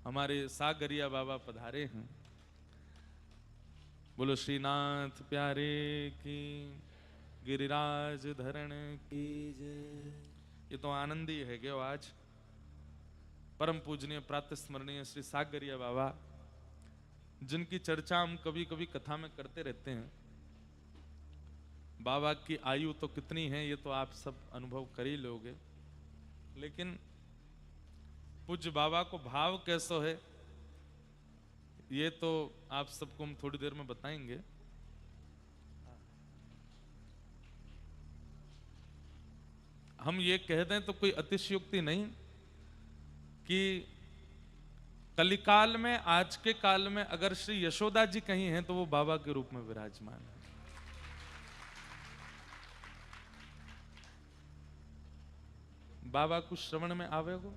Speaker 1: हमारे सागरिया बाबा पधारे हैं। बोलो श्रीनाथ प्यारे की, गिरिराज धरण की जय। ये तो आनंद ही है क्या आज। परम पूजनीय प्रातः स्मरणीय श्री सागरिया बाबा, जिनकी चर्चा हम कभी कभी कथा में करते रहते हैं। बाबा की आयु तो कितनी है ये तो आप सब अनुभव कर ही लोगे, लेकिन पूज्य बाबा को भाव कैसो है ये तो आप सबको हम थोड़ी देर में बताएंगे। हम ये कह दें तो कोई अतिशयोक्ति नहीं कि कलिकाल में, आज के काल में अगर श्री यशोदा जी कहीं हैं तो वो बाबा के रूप में विराजमान है। बाबा कुछ श्रवण में आवेगो?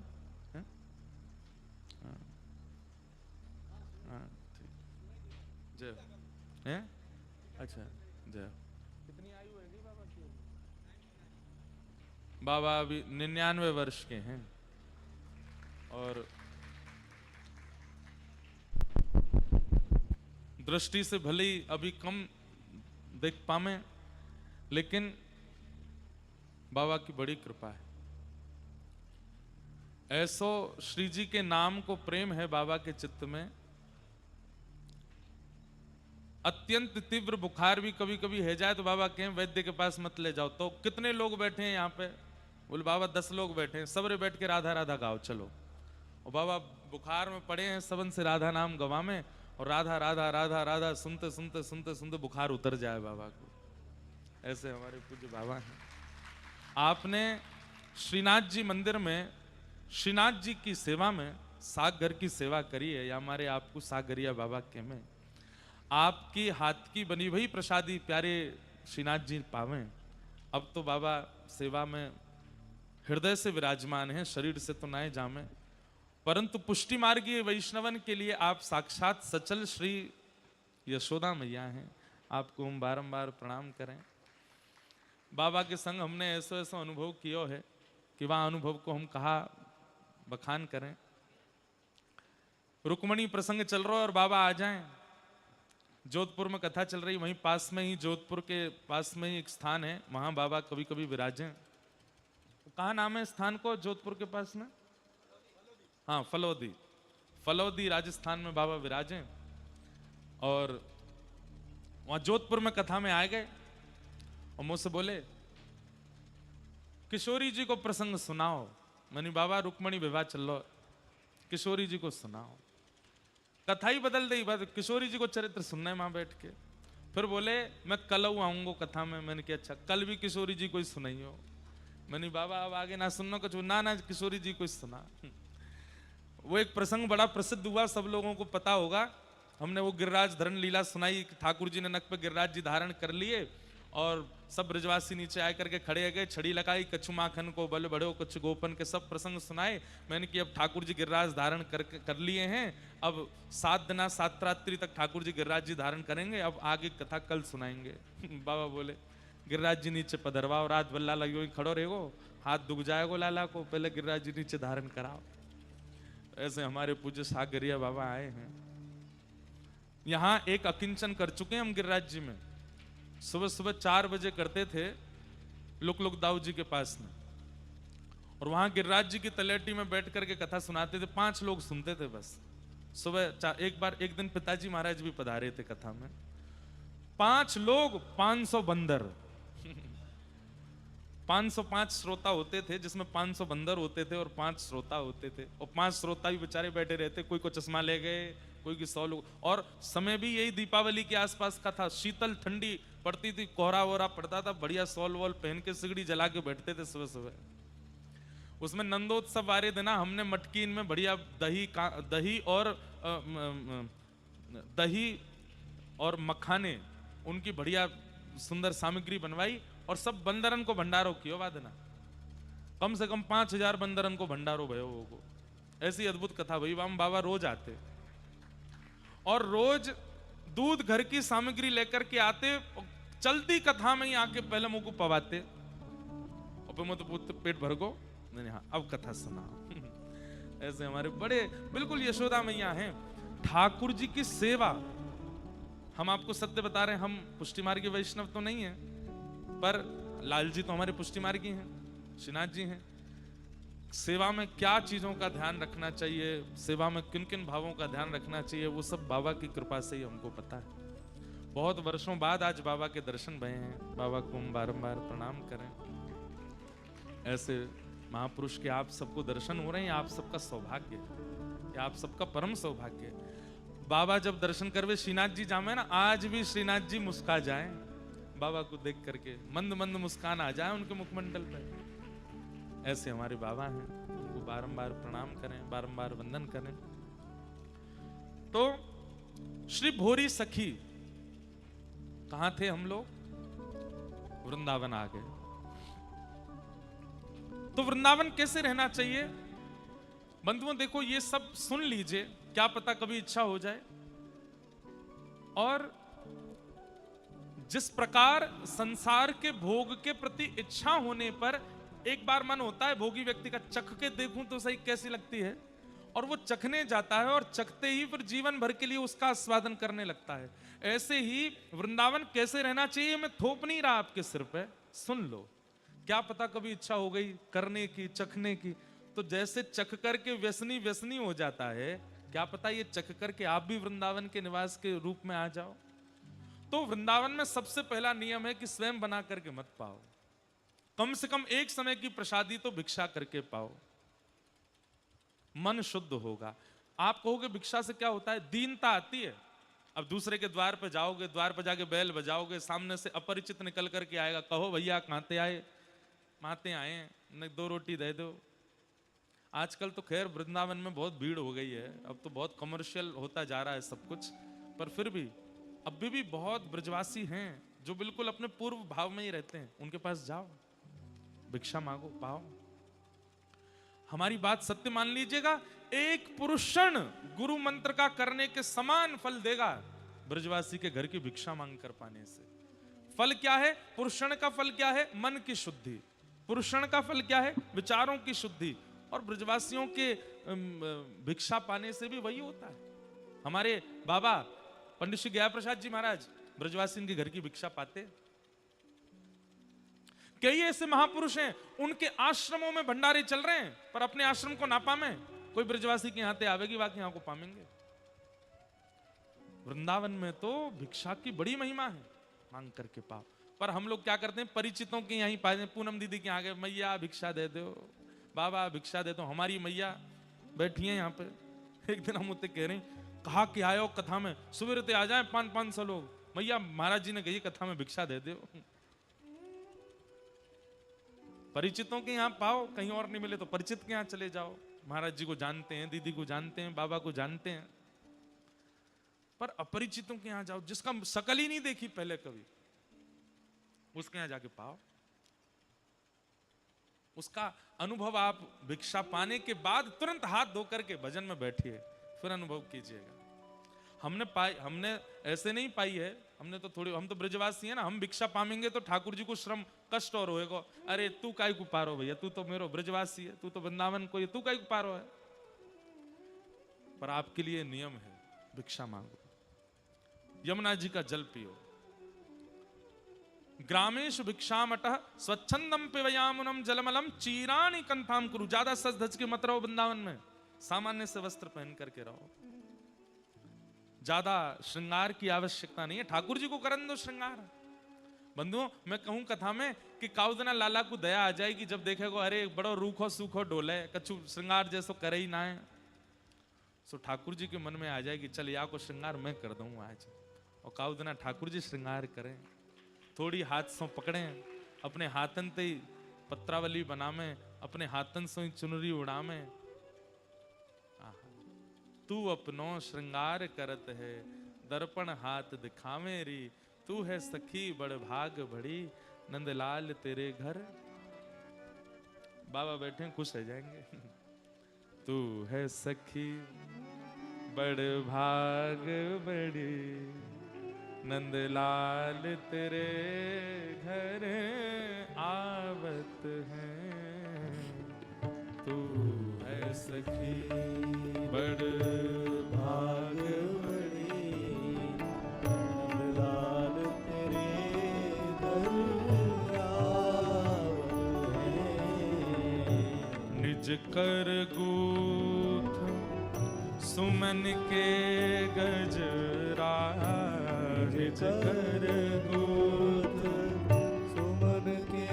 Speaker 1: जय हैं? अच्छा जय। कितनी आयु है बाबा की? बाबा अभी 99 वर्ष के हैं और दृष्टि से भले ही अभी कम देख पावे, लेकिन बाबा की बड़ी कृपा है। ऐसो श्री जी के नाम को प्रेम है बाबा के चित्त में। अत्यंत तीव्र बुखार भी कभी कभी है जाए तो बाबा कहें वैद्य के पास मत ले जाओ। तो कितने लोग बैठे हैं यहाँ पे? बोले बाबा 10 लोग बैठे हैं, सबरे बैठ के राधा राधा गाओ चलो। और बाबा बुखार में पड़े हैं, सबन से राधा नाम गवा में, और राधा राधा राधा राधा सुनते सुनते सुनते सुनते बुखार उतर जाए बाबा को। ऐसे हमारे पूज्य बाबा हैं। आपने श्रीनाथ जी मंदिर में श्रीनाथ जी की सेवा में साग घर की सेवा करी है, या हमारे आपको सागरिया बाबा के में आपकी हाथ की बनी हुई प्रसादी प्यारे श्रीनाथ जी पावें। अब तो बाबा सेवा में हृदय से विराजमान हैं, शरीर से तो ना जामे, परंतु पुष्टि मार्गीय वैष्णवन के लिए आप साक्षात सचल श्री यशोदा मैया हैं। आपको हम बारंबार प्रणाम करें। बाबा के संग हमने ऐसा ऐसा अनुभव किया है कि वह अनुभव को हम कहा बखान करें। रुक्मणी प्रसंग चल रहा है और बाबा आ जाएं। जोधपुर में कथा चल रही, वहीं पास में ही जोधपुर के पास में ही एक स्थान है, वहां बाबा कभी कभी विराजें। कहाँ नाम है स्थान को जोधपुर के पास में? हाँ, फलोदी। फलोदी राजस्थान में बाबा विराजें। और वहां जोधपुर में कथा में आ गए और मुझसे बोले किशोरी जी को प्रसंग सुनाओ। मैंने बाबा रुक्मणी विवाह चल लो, किशोरी जी को सुनाओ। कथा ही बदल दी, बात किशोरी जी को चरित्र सुनना है वहां बैठ के। फिर बोले मैं कल आऊंगा कथा में। मैंने कहा अच्छा, कल भी किशोरी जी को ही सुनाइयो। मैंने बाबा अब आगे ना सुनना कुछ, ना किशोरी जी को ही सुना। वो एक प्रसंग बड़ा प्रसिद्ध हुआ, सब लोगों को पता होगा। हमने वो गिरिराज धरण लीला सुनाई, ठाकुर जी ने नक पे गिरिराज जी धारण कर लिए और सब ब्रजवासी नीचे आए करके खड़े गए, छड़ी लगाई, कछु माखन को बल बढ़ो कछु गोपन के सब प्रसंग सुनाए। मैंने कि अब ठाकुर जी गिरिराज धारण कर लिए हैं, अब 7 दिन 7 रात्रि तक ठाकुर जी गिरिराज जी धारण करेंगे, अब आगे कथा कल सुनाएंगे। बाबा बोले गिरिराज जी नीचे पधरवाओ, रात बल्ला लगी खड़ो रहेगो, हाथ दुख जाएगो लाला को, पहले गिरिराज जी नीचे धारण कराओ। ऐसे हमारे पूज्य सागरिया बाबा आए हैं। यहां एक अकिंचन कर चुके हैं हम गिरिराज जी में। सुबह सुबह 4 बजे करते थे लुक दाऊ जी के पास में, और वहां गिरिराज जी की तलेटी में बैठ करके कथा सुनाते थे। 5 लोग सुनते थे बस। सुबह एक दिन पिताजी महाराज भी पधारे थे कथा में। 5 लोग 500 बंदर। 505 श्रोता होते थे, जिसमें 500 बंदर होते थे और 5 श्रोता होते थे। और 5 श्रोता भी बेचारे बैठे रहते, कोई को चश्मा ले गए, कोई की 100 लोग। और समय भी यही दीपावली के आसपास का था, शीतल ठंडी पड़ती थी, कोहरा वोहरा पड़ता था, बढ़िया सॉल वॉल पहन के सिगड़ी जला के बैठते थे सुबह सुबह। उसमें नंदोत्सव वाले दिन हमने मटकीन में बढ़िया दही और मखाने उनकी बढ़िया सुंदर सामग्री बनवाई और सब बंदरन को भंडारो कियो वादना। कम से कम 5000 बंदरन को भंडारो भयो होगो। ऐसी अद्भुत कथा भाई। वहां बाबा रोज आते और रोज दूध घर की सामग्री लेकर के आते, चलती कथा में ही आके पहले मुंह को पवाते और फिर मुझे पेट भर गो, नहीं हाँ अब कथा सुना। ऐसे हमारे बड़े बिल्कुल यशोदा मैया हैं। ठाकुर जी की सेवा, हम आपको सत्य बता रहे हैं, हम पुष्टि मार्गी वैष्णव तो नहीं है, पर लाल जी तो हमारे पुष्टि मार्गी हैं, श्रीनाथ जी हैं। सेवा में क्या चीजों का ध्यान रखना चाहिए, सेवा में किन किन भावों का ध्यान रखना चाहिए, वो सब बाबा की कृपा से ही हमको पता है। बहुत वर्षों बाद आज बाबा के दर्शन भये हैं, बाबा को हम बारंबार प्रणाम करें। ऐसे महापुरुष के आप सबको दर्शन हो रहे हैं, आप सबका सौभाग्य है, आप सबका परम सौभाग्य है। बाबा जब दर्शन करवे श्रीनाथ जी जामे ना, आज भी श्रीनाथ जी मुस्का जाए बाबा को देख करके, मंद मंद मुस्कान आ जाए उनके मुखमंडल पे। ऐसे हमारे बाबा हैं, उनको बारंबार प्रणाम करें, बारंबार वंदन करें। तो श्री भोरी सखी, कहां थे हम लोग? वृंदावन आ गए। तो वृंदावन कैसे रहना चाहिए बंधुओं? देखो ये सब सुन लीजिए, क्या पता कभी इच्छा हो जाए। और जिस प्रकार संसार के भोग के प्रति इच्छा होने पर एक बार मन होता है भोगी व्यक्ति का, चख के देखूं तो सही कैसी लगती है, और वो चखने जाता है और चखते ही फिर जीवन भर के लिए उसका आस्वादन करने लगता है। ऐसे ही वृंदावन कैसे रहना चाहिए मैं थोप नहीं रहा आपके सिर पे, सुन लो। क्या पता कभी इच्छा हो गई करने की, चखने की, तो जैसे चख करके व्यसनी व्यसनी हो जाता है, क्या पता ये चख करके आप भी वृंदावन के निवास के रूप में आ जाओ। तो वृंदावन में सबसे पहला नियम है कि स्वयं बना करके मत पाओ, कम से कम एक समय की प्रसादी तो भिक्षा करके पाओ, मन शुद्ध होगा। आप कहोगे भिक्षा से क्या होता है? दीनता आती है। अब दूसरे के द्वार पर जाओगे, द्वार पर जाके बैल बजाओगे, सामने से अपरिचित निकल करके आएगा, कहो भैया कहां आए? माते आए, न 2 रोटी दे दो। आजकल तो खैर वृंदावन में बहुत भीड़ हो गई है, अब तो बहुत कमर्शियल होता जा रहा है सब कुछ, पर फिर भी अभी भी बहुत ब्रजवासी हैं जो बिल्कुल अपने पूर्व भाव में ही रहते हैं। उनके पास जाओ, भिक्षा मांगो, पाओ। हमारी बात सत्य मान लीजिएगा, एक पुरुषण गुरु मंत्र का करने के समान फल देगा ब्रजवासी के घर की भिक्षा मांग कर पाने से। फल क्या है? पुरुषण का फल क्या है? मन की शुद्धि। पुरुषण का फल क्या है? विचारों की शुद्धि। और ब्रजवासियों के भिक्षा पाने से भी वही होता है। हमारे बाबा पंडित श्री गया प्रसाद जी महाराज ब्रजवासियों के घर की भिक्षा पाते। कई ऐसे महापुरुष हैं, उनके आश्रमों में भंडारे चल रहे हैं, पर अपने आश्रम को ना पामे, कोई ब्रजवासी के यहां ते आवेगी, बाकी यहां को पामेंगे। वृंदावन में तो भिक्षा की बड़ी महिमा है, मांग करके पाओ। पर हम लोग क्या करते हैं, परिचितों के यहीं पाए, पूनम दीदी के आगे, मैया भिक्षा दे दो, बाबा भिक्षा दे दो। हमारी मैया बैठी है यहाँ पे। एक दिन हम उतने कह रहे हैं, कहा कि आयो कथा में, सुबह आ जाए 500 लोग, मैया महाराज जी ने कही कथा में भिक्षा दे दो। परिचितों के यहाँ पाओ, कहीं और नहीं मिले तो परिचित के यहाँ चले जाओ। महाराज जी को जानते हैं, दीदी को जानते हैं, बाबा को जानते हैं, पर अपरिचितों के यहाँ जाओ, जिसका शकल ही नहीं देखी पहले कभी, उसके यहाँ जाके पाओ। उसका अनुभव आप भिक्षा पाने के बाद तुरंत हाथ धो करके भजन में बैठिए, फिर अनुभव कीजिएगा। हमने ऐसे नहीं पाई है, हमने तो थोड़ी, हम तो ब्रजवासी है ना, हम भिक्षा पाएंगे तो ठाकुर जी को श्रम कष्ट और होएगा। अरे तू काई को पारो भैया, तू तो मेरो ब्रजवासी है, तू तो वृंदावन को, तू काई को पारो है। पर आपके लिए नियम है, भिक्षा मांगो, यमुना जी का जल पियो। ग्रामेशु भिक्षामटः स्वच्छंदम पिबयामुनम जलमलम चीराणि कंथाम कुरु। ज्यादा सज धज के मत रहो वृंदावन में, सामान्य से वस्त्र पहन करके रहो। ज्यादा श्रृंगार की आवश्यकता नहीं है, ठाकुर जी को करन दो श्रृंगार। बंधुओं, मैं कहूं कथा में कि काउदना लाला को दया आ जाएगी जब देखेगो अरे बड़ो रूखो सूखो डोले, कछु श्रृंगार जैसो करे ही ना है, सो ठाकुर जी के मन में आ जाएगी, चल या को श्रृंगार मैं कर दूं आज। और काउदना ठाकुर जी श्रृंगार करें, थोड़ी हाथ सो पकड़े, अपने हाथन ते पत्रावली बनावे, अपने हाथन से चुनरी उड़ावे। तू अपनो श्रृंगार करत है, दर्पण हाथ दिखावे री, तू है सखी बड़ भाग बड़ी, नंदलाल तेरे घर। बाबा बैठे खुश रह जाएंगे। तू है सखी बड़ भाग बड़ी, नंदलाल तेरे घर आवत है। तू है सखी बड़
Speaker 2: भाग बड़ी, नंदलाल तेरे घर आवत है।
Speaker 1: निज कर गूथ सुमन के गजरा, निज कर
Speaker 2: गूथ सुमन के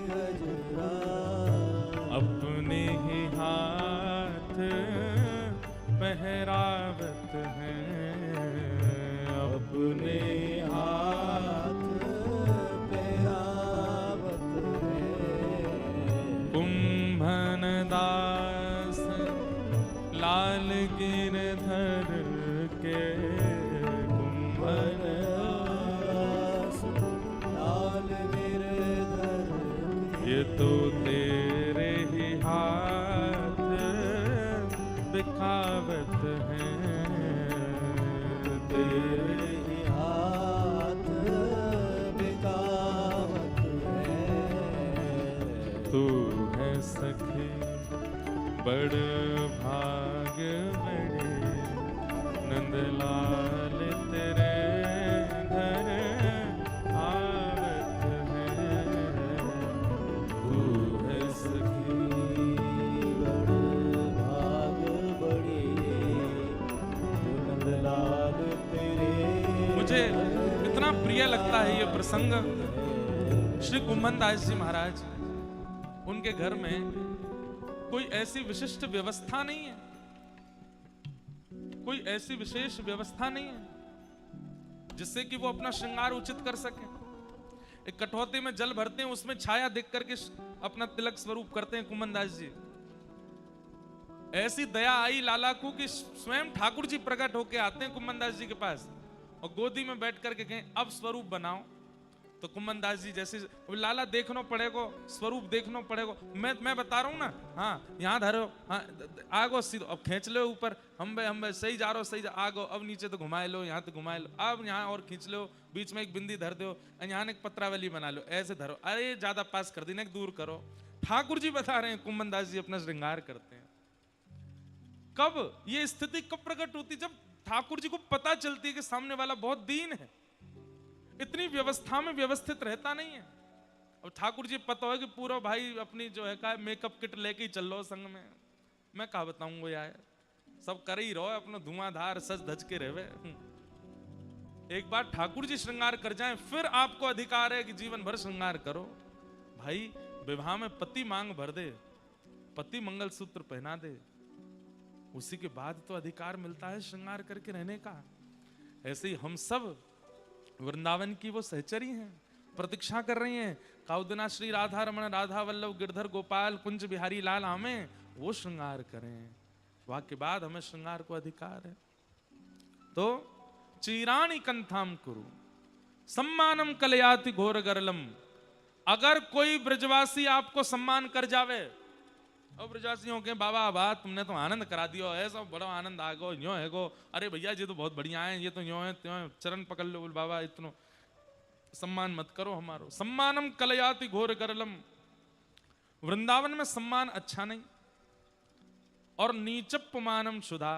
Speaker 2: गजरा,
Speaker 1: अपने ही हाथ पहरावत हैं,
Speaker 2: अपने हाथ पहरावत है।
Speaker 1: कुंभन दास लाल गिरधर के, कुंभन
Speaker 2: दास लाल गिरधर के,
Speaker 1: ये तो तेरे ही हाथ बिखावत हैं,
Speaker 2: तेरे ही हाथ बिखावत है।
Speaker 1: तू है सखी बड़ भाग बड़े नंदलाल तेरे घर आवत है, तू है सखी
Speaker 2: बड़ भाग बड़े नंदलाल तेरे।
Speaker 1: मुझे इतना प्रिय लगता है ये प्रसंग। श्री कुम्भन दास जी महाराज, उनके घर में कोई ऐसी विशिष्ट व्यवस्था नहीं है, कोई ऐसी विशेष व्यवस्था नहीं है जिससे कि वो अपना श्रृंगार उचित कर सके। एक कठौते में जल भरते हैं, उसमें छाया देख करके अपना तिलक स्वरूप करते हैं कुम्भन दास जी। ऐसी दया आई लाला को कि स्वयं ठाकुर जी प्रकट होके आते हैं कुम्भन दास जी के पास और गोदी में बैठ करके कहें अब स्वरूप बनाओ। तो कुम्भन दास जी जैसे लाला देखना पड़ेगा, स्वरूप देखना पड़ेगा, मैं बता रहा हूं ना। हाँ यहाँ धरो, हाँ आगो सीधो, अब खींच लो ऊपर, हम सही जा रहे हो, सही जा, आगो अब नीचे तो घुमाए लो, यहाँ तो घुमाए लो, अब यहाँ और खींच लो, बीच में एक बिंदी धर दो, यहाँ एक पत्रावली बना लो, ऐसे धरो, अरे ज्यादा पास कर देना, दूर करो। ठाकुर जी बता रहे हैं कुम्भन दास जी अपना श्रृंगार करते हैं। कब ये स्थिति कब प्रकट होती? जब ठाकुर जी को पता चलती है कि सामने वाला बहुत दीन है, इतनी व्यवस्था में व्यवस्थित रहता नहीं है। अब ठाकुर जी पता है कि पूरा भाई अपनी जो है का मेकअप किट लेके ही चल लो संग में, मैं कहा बताऊंगा यार, सब कर ही रहो अपना धुआंधार सज धज के रहे। एक बार ठाकुर जी श्रृंगार कर जाएं, फिर आपको अधिकार है कि जीवन भर श्रृंगार करो। भाई विवाह में पति मांग भर दे, पति मंगलसूत्र पहना दे, उसी के बाद तो अधिकार मिलता है श्रृंगार करके रहने का। ऐसे ही हम सब वृंदावन की वो सहचरी हैं, प्रतीक्षा कर रही हैं काउदिना श्री राधा रमण राधा वल्लभ गिरधर गोपाल कुंज बिहारी लाल हमें वो श्रृंगार करें, वहां के बाद हमें श्रृंगार को अधिकार है। तो चीराणी कंथाम कुरु सम्मानम कलयाति घोर गरलम। अगर कोई ब्रजवासी आपको सम्मान कर जावे, और ब्रजवासियों के बाबा बात तुमने तो आनंद करा दियो, ऐसा बड़ा आनंद आ गो, यो है गो, अरे भैया ये तो बहुत बढ़िया है, ये तो यो है त्यों है, चरण पकड़ लो बाबा, इतनो सम्मान मत करो हमारो। सम्मानम कलयाति घोर गरलम। वृंदावन में सम्मान अच्छा नहीं। और नीचप्पमानम शुदा।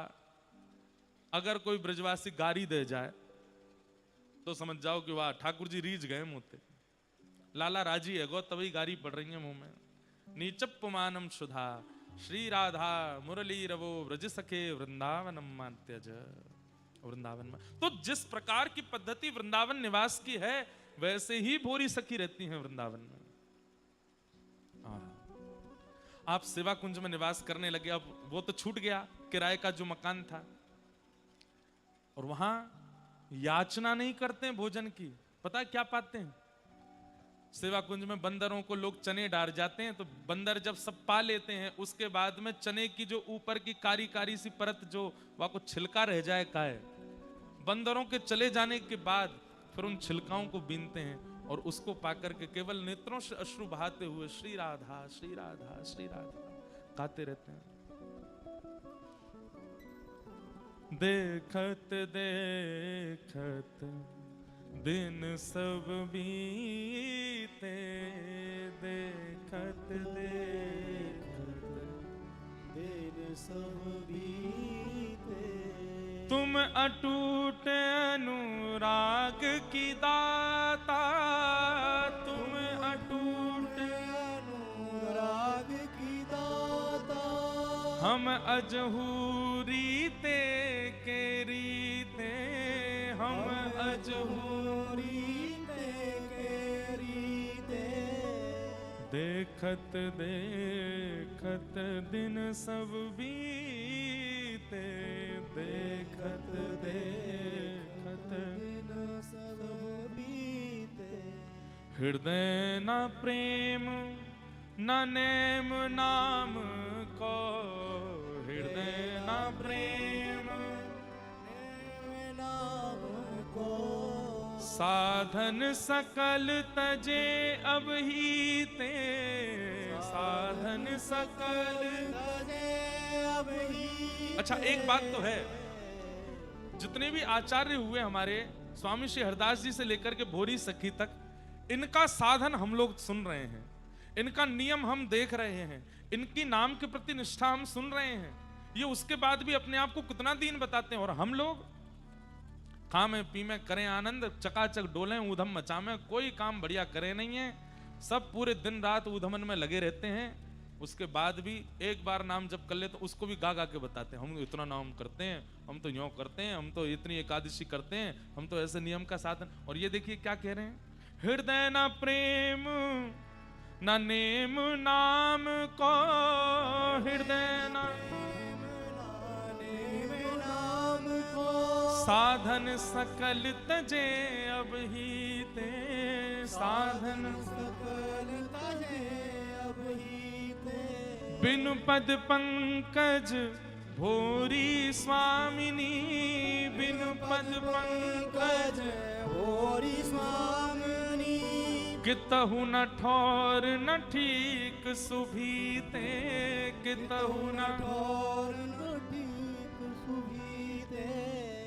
Speaker 1: अगर कोई ब्रजवासी गारी दे जाए तो समझ जाओ कि वाह ठाकुर जी रीझ गए मुंह पे, लाला राजी है गो तभी गारी पड़ रही है मुंह में। नीचप्पमानम शुधा श्री राधा मुरली रवो व्रज सखे वृंदावनम मान्त्यज। वृंदावन में तो जिस प्रकार की पद्धति वृंदावन निवास की है वैसे ही भोरी सखी रहती हैं वृंदावन में। आप सेवा कुंज में निवास करने लगे, अब वो तो छूट गया किराए का जो मकान था, और वहां याचना नहीं करते हैं भोजन की। पता है क्या पाते हैं? सेवा कुंज में बंदरों को लोग चने डाल जाते हैं, तो बंदर जब सब पा लेते हैं उसके बाद में चने की जो ऊपर की कारी कारी सी परत जो वहां को छिलका रह जाए का है, बंदरों के चले जाने के बाद फिर उन छिलकाओं को बीनते हैं और उसको पाकर के केवल नेत्रों से अश्रु बहाते हुए श्री राधा श्री राधा श्री राधा गाते रहते हैं। देखत देखत दिन सब बीते, देखत देखत
Speaker 2: दिन सब बीते।
Speaker 1: तुम अटूट अनुराग की दाता, तुम अटूट
Speaker 2: अनुराग की दाता।
Speaker 1: हम अजहूरी ते के रीते, हम अजहूरी
Speaker 2: के रीते।
Speaker 1: देखत देखत दिन सब बीते, देखत देखत
Speaker 2: दिन सब बीते।
Speaker 1: हृदय न प्रेम न नेम नाम को, हृदय न प्रेम
Speaker 2: नाम को।
Speaker 1: साधन सकल तजे अब ही ते, साधन सकल
Speaker 2: तजे अब ही।
Speaker 1: अच्छा एक बात तो है, जितने भी आचार्य हुए हमारे स्वामी श्री हरदास जी से लेकर के भोरी सखी तक, इनका साधन हम लोग सुन रहे हैं। इनका नियम हम देख रहे हैं, इनकी नाम के प्रति निष्ठा हम सुन रहे हैं, ये उसके बाद भी अपने आप को कितना दीन बताते हैं। और हम लोग खामें पीमें करें आनंद, चकाचक डोलें ऊधम मचामें, कोई काम बढ़िया करे नहीं है, सब पूरे दिन रात ऊधमन में लगे रहते हैं। उसके बाद भी एक बार नाम जप कर ले तो उसको भी गा गा के बताते हैं, हम इतना नाम करते हैं, हम तो यूं करते हैं, हम तो इतनी एकादशी करते हैं, हम तो ऐसे नियम का साधन। और ये देखिए क्या कह रहे हैं, हृदय ना प्रेम ना नेम नाम को, हृदय ना
Speaker 2: नाम को
Speaker 1: साधन सकल तजे अब ही ते, साधन
Speaker 2: सकल तजे अब ही ते।
Speaker 1: बिनु पद पंकज भोरी स्वामिनी, बिनु पद पंकज
Speaker 2: भोरी स्वामिनी,
Speaker 1: कितहु न ठौर न ठीक सुभीते, कितहु न
Speaker 2: और न ठीक सुभीते।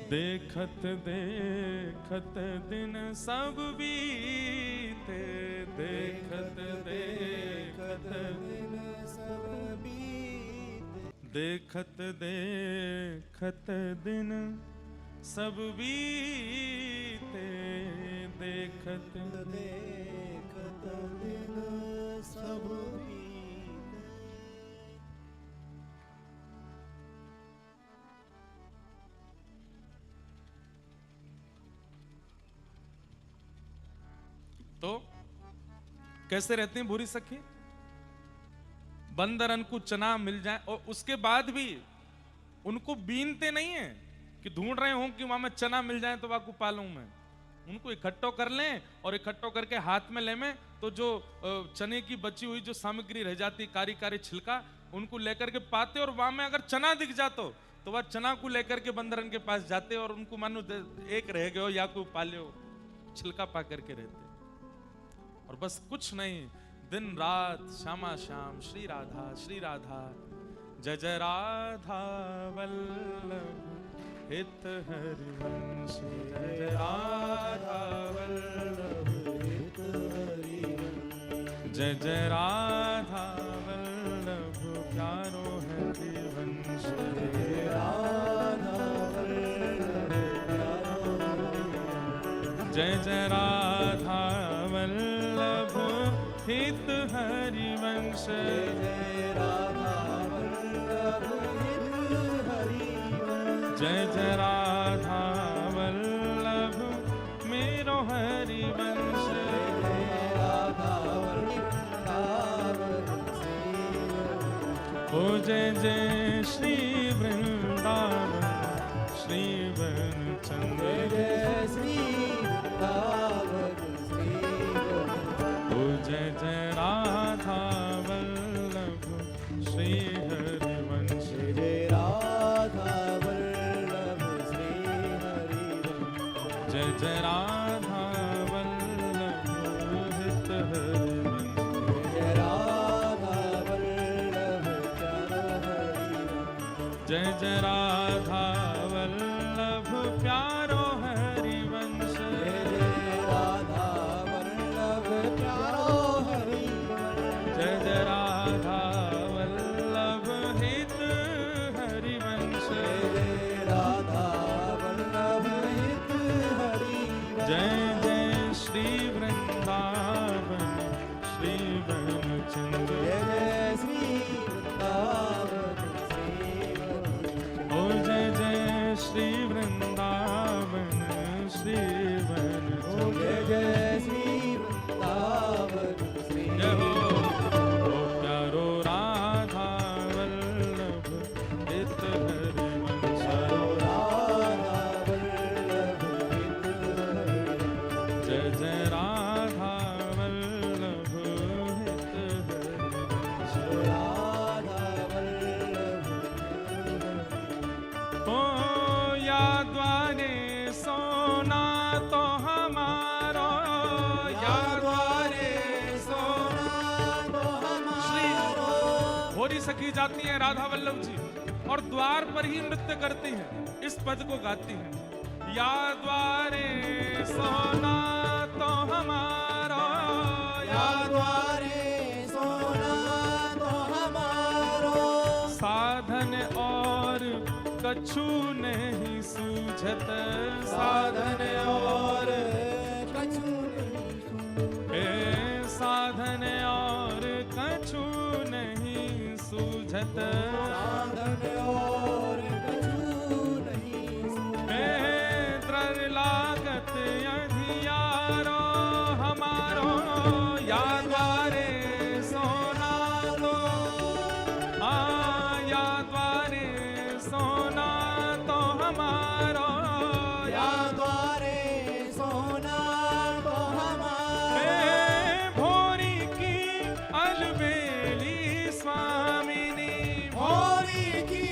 Speaker 1: देखत देखत दिन सब बीते, देखत देखत
Speaker 2: दिन सब बीते।
Speaker 1: देखत देखत दिन सब बीते, देखत
Speaker 2: देखत दिन सब बीते।
Speaker 1: तो कैसे रहते हैं भूरी सखी, बंदरन को चना मिल जाए और उसके बाद भी उनको बीनते नहीं है कि ढूंढ रहे हो कि वहां में चना मिल जाए तो वाकू पालूं मैं। उनको इकट्ठो कर लें और इकट्ठो करके हाथ में ले में, तो जो चने की बची हुई जो सामग्री रह जाती, कारी कारी छिलका, उनको लेकर के पाते, और वहां में अगर चना दिख जातो तो वह चना को लेकर के बंदरन के पास जाते और उनको मानो एक रह गयो या कोई पाले हो, छिलका पा करके रहते। और बस कुछ नहीं, दिन रात श्यामा श्याम श्री राधा, जय जय राधा वल्लभ हित हरिवंश, जय जय राधा वल्लभ हित हरिवंश, जय जय राधा वल्लभ प्यारो हरिवंश, जय राधा वल्लभ प्यारो हरिवंश, जय जय राधा वल्लभ हित हरिवंश,
Speaker 2: जय राधा वल्लभ हित हरिवंश।
Speaker 1: जय जय राधा वल्लभ मेरो हरिवंश,
Speaker 2: जय राधा वृंदावन
Speaker 1: ओ जय जय श्री वृंदावन श्री वन चंद्र,
Speaker 2: जय श्री वृंदावन श्री
Speaker 1: ओ जय जय राधा वल्लभ श्री हरिवंश,
Speaker 2: जय राधा वल्लभ श्री हरिवंश।
Speaker 1: जय जय राधा वल्लभ हित हरिवंश,
Speaker 2: जय राधा वल्लभ प्यारो हरिवंश।
Speaker 1: जय जय राधा वल्लभ प्यारो हरिवंश,
Speaker 2: जय राधा वल्लभ प्यारो हरिवंश।
Speaker 1: जय जय राधा वल्लभ हित हरिवंश,
Speaker 2: जय राधा वल्लभ हित हरिवंश।
Speaker 1: जय जय श्री वृंदावन श्री वनचंद्र,
Speaker 2: जय जय श्री वृंदावन श्री वनचंद्र।
Speaker 1: ओ जय जय श्री वृंदावन श्री
Speaker 2: जय
Speaker 1: वनचंद्र,
Speaker 2: जय श्री वृंदावन श्री
Speaker 1: जय हो ओ प्यारो राधा वल्लभ हित हरिवंश,
Speaker 2: राधा वल्लभ हित हरिवंश।
Speaker 1: जय जय राधा वल्लभ हित हरिवंश,
Speaker 2: राधा वल्लभ हित हरिवंश।
Speaker 1: ओ या द्वारे सोना तो हमारो, या द्वारे
Speaker 2: सोना तो हमारो।
Speaker 1: भोरी सखी जाती हैं राधा वल्लभ जी और द्वार पर ही नृत्य करती हैं, इस पद को गाती हैं, या द्वारे सोना तो हमारो, या
Speaker 2: या द्वारे
Speaker 1: कछु नहीं सूझत
Speaker 2: साधन और कछु नहीं सूझत।
Speaker 1: हे साधन और कछु नहीं सूझत
Speaker 2: साधन और कछु नहीं सूझत।
Speaker 1: हे द्रव्य लागत अधियारो हमारो या द्वारे सोना दो या द्वारे सोना तो हमारो
Speaker 2: या द्वारे सोना तो हमारा।
Speaker 1: हे भोरी की अलबेली स्वामिनी
Speaker 2: भोरी की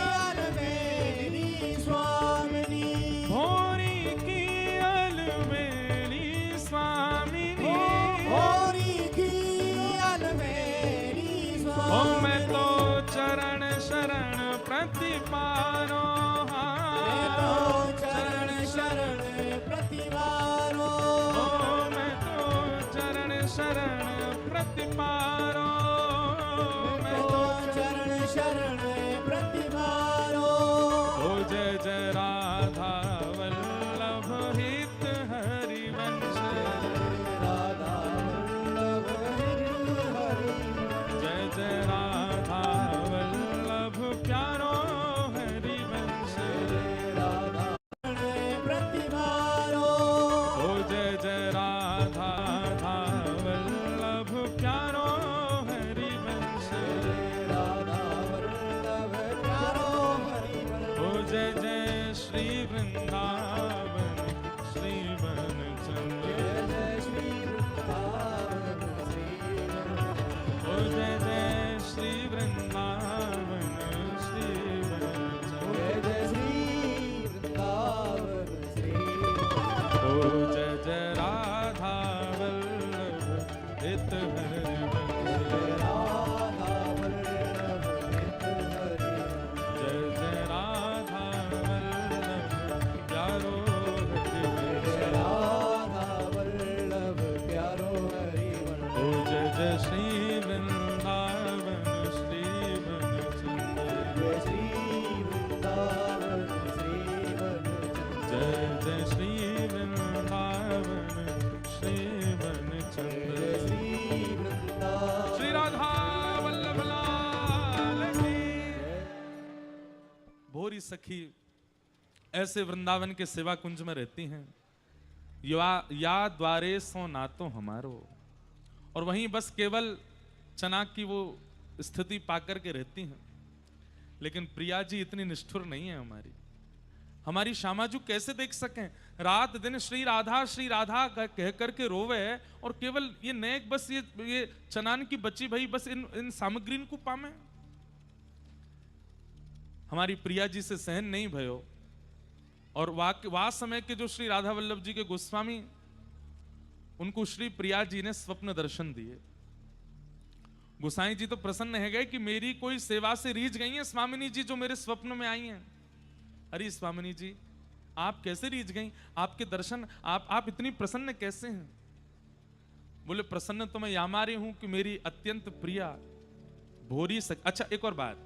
Speaker 2: अलबेली स्वामिनी।
Speaker 1: भोरी की अलबेली स्वामिनी
Speaker 2: भोरी की अलबेली
Speaker 1: ओ
Speaker 2: स्वामिनी।
Speaker 1: मैं तो चरण शरण प्रतिपारो
Speaker 2: मैं तो चरण शरण प्रतिवारो।
Speaker 1: ओ मैं तो चरण शरण प्रतिपारो
Speaker 2: मैं तो चरण शरण प्रतिवारो।
Speaker 1: ओ जय जय राधा वल्लभ हित हरिवंश
Speaker 2: राधा वल्लभ हरि।
Speaker 1: जय जय राधा वल्लभ प्यारो हरिवंश
Speaker 2: राधा प्रतिवारो।
Speaker 1: ओ जय जय राधा वल्लभ प्यारो हरिवंश
Speaker 2: राधा वल्लभ प्यारो हरिवंश।
Speaker 1: ओ जय जय श्री वृंदावन श्री वनचंद्र
Speaker 2: जय जय श्री वृंदावन श्री वृंदावन।
Speaker 1: ओ जय जय श्री वृंदावन श्री वनचंद्र
Speaker 2: जय जय श्री वृंदावन श्री वृंदावन।
Speaker 1: ओ जय जय राधा वल्लभ हित हरिवंश
Speaker 2: राधा वल्लभ हित हरिवंश।
Speaker 1: जय जय राधा वल्लभ प्यारो हरिवंश
Speaker 2: राधा वल्लभ प्यारो हरिवंश।
Speaker 1: ओ जय जय श्री वृंदावन श्री वनचंद्र
Speaker 2: जय श्री वृंदावन श्री वनचंद्र।
Speaker 1: जय जय श्री वृंदावन श्री वनचंद्र
Speaker 2: जय श्री वृंदावन।
Speaker 1: श्री राधा वल्लभ लाल की भोरी सखी ऐसे वृंदावन के सेवा कुंज में रहती हैं। या द्वारे सो नातो हमारो, और वहीं बस केवल चनाक की वो स्थिति पाकर के रहती हैं। लेकिन प्रिया जी इतनी निष्ठुर नहीं है हमारी। हमारी श्यामाजू कैसे देख सकें? रात दिन श्री राधा कह करके रोवे, और केवल ये नेक बस ये चनान की बच्ची भाई बस इन सामग्री को पामे। हमारी प्रिया जी से सहन नहीं भयो, और वा समय के जो श्री राधा वल्लभ जी के गोस्वामी, उनको श्री प्रिया जी ने स्वप्न दर्शन दिए। गोसाई जी तो प्रसन्न है गए कि मेरी कोई सेवा से रीझ गई है स्वामिनी जी, जो मेरे स्वप्न में आई हैं। अरे स्वामिनी जी, आप कैसे रीझ गई? आपके दर्शन, आप इतनी प्रसन्न कैसे हैं? बोले प्रसन्न तो मैं यामारी हूं कि मेरी अत्यंत प्रिया भोरी अच्छा, एक और बात,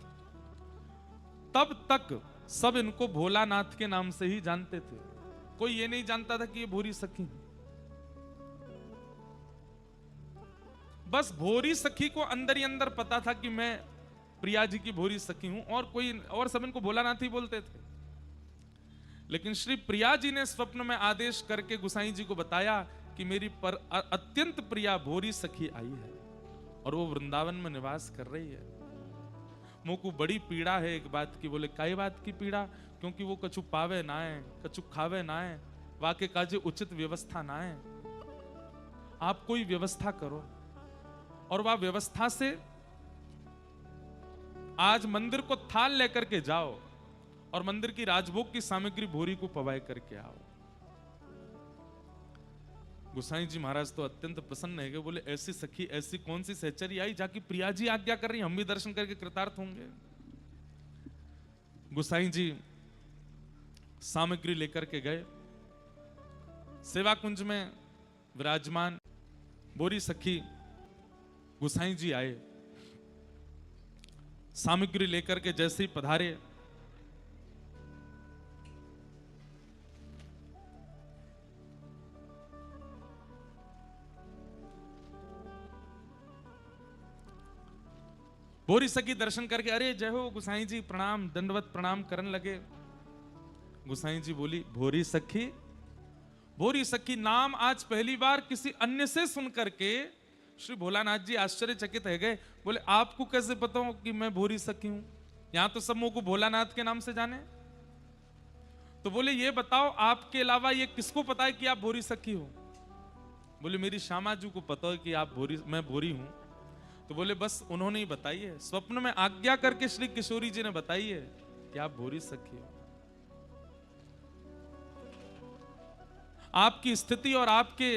Speaker 1: तब तक सब इनको भोलानाथ के नाम से ही जानते थे। कोई ये नहीं जानता था कि ये भोरी सखी है। बस भोरी सखी को अंदर ही अंदर पता था कि मैं प्रिया जी की भोरी सखी हूं, और सब इनको भोलानाथ ही बोलते थे। लेकिन श्री प्रिया जी ने स्वप्न में आदेश करके गुसाई जी को बताया कि मेरी पर अत्यंत प्रिया भोरी सखी आई है, और वो वृंदावन में निवास कर रही है। मुझको बड़ी पीड़ा है एक बात की। बोले कई बात की पीड़ा? क्योंकि वो कछु पावे ना है, कछु खावे ना है, वाके काजे उचित व्यवस्था ना है। आप कोई व्यवस्था करो, और वह व्यवस्था से आज मंदिर को थाल लेकर के जाओ, और मंदिर की राजभोग की सामग्री भोरी को पवाए करके आओ। गुसाई जी महाराज तो अत्यंत प्रसन्न है। बोले ऐसी सखी, ऐसी कौन सी सहचरी आई जाकी प्रिया जी आज्ञा कर रही, हम भी दर्शन करके कृतार्थ होंगे। गुसाई जी सामग्री लेकर के गए। सेवा कुंज में विराजमान बोरी सखी गुसाई जी आए। सामग्री लेकर के जैसे ही पधारे, भोरी सखी दर्शन करके अरे जय हो गुसाई जी प्रणाम, दंडवत प्रणाम करने लगे। गुसाई जी बोली भोरी सखी नाम आज पहली बार किसी अन्य से सुन करके श्री भोलानाथ जी आश्चर्यचकित है गए। बोले आपको कैसे पता हो कि मैं भोरी सखी हूं? यहां तो सब को भोलानाथ के नाम से जाने। तो बोले ये बताओ आपके अलावा ये किसको पता है कि आप भोरी सखी हो? बोले मेरी श्यामा जी को पता है कि आप मैं भोरी हूं। तो बोले बस उन्होंने ही बताई है, स्वप्न में आज्ञा करके श्री किशोरी जी ने बताई है कि आप भोरी सखी हो। आपकी स्थिति और आपके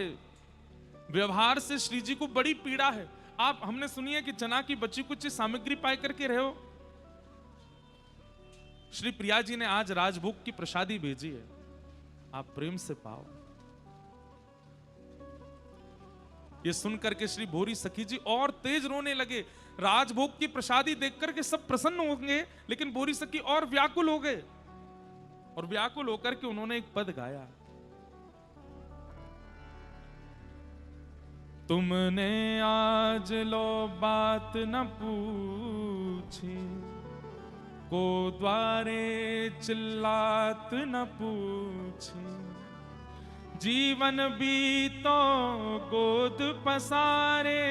Speaker 1: व्यवहार से श्री जी को बड़ी पीड़ा है। आप हमने सुनी है कि चना की बची कुछ सामग्री पाए करके रहे हो। श्री प्रिया जी ने आज राजभोग की प्रसादी भेजी है, आप प्रेम से पाओ। ये सुनकर के श्री भोरी सखी जी और तेज रोने लगे। राजभोग की प्रसादी देख करके सब प्रसन्न होंगे, लेकिन भोरी सखी और व्याकुल हो गए। और व्याकुल होकर के उन्होंने एक पद गाया, तुमने आज लो बात न पूछी, को द्वारे चिल्लात न पूछी, जीवन बीतो गोद पसारे,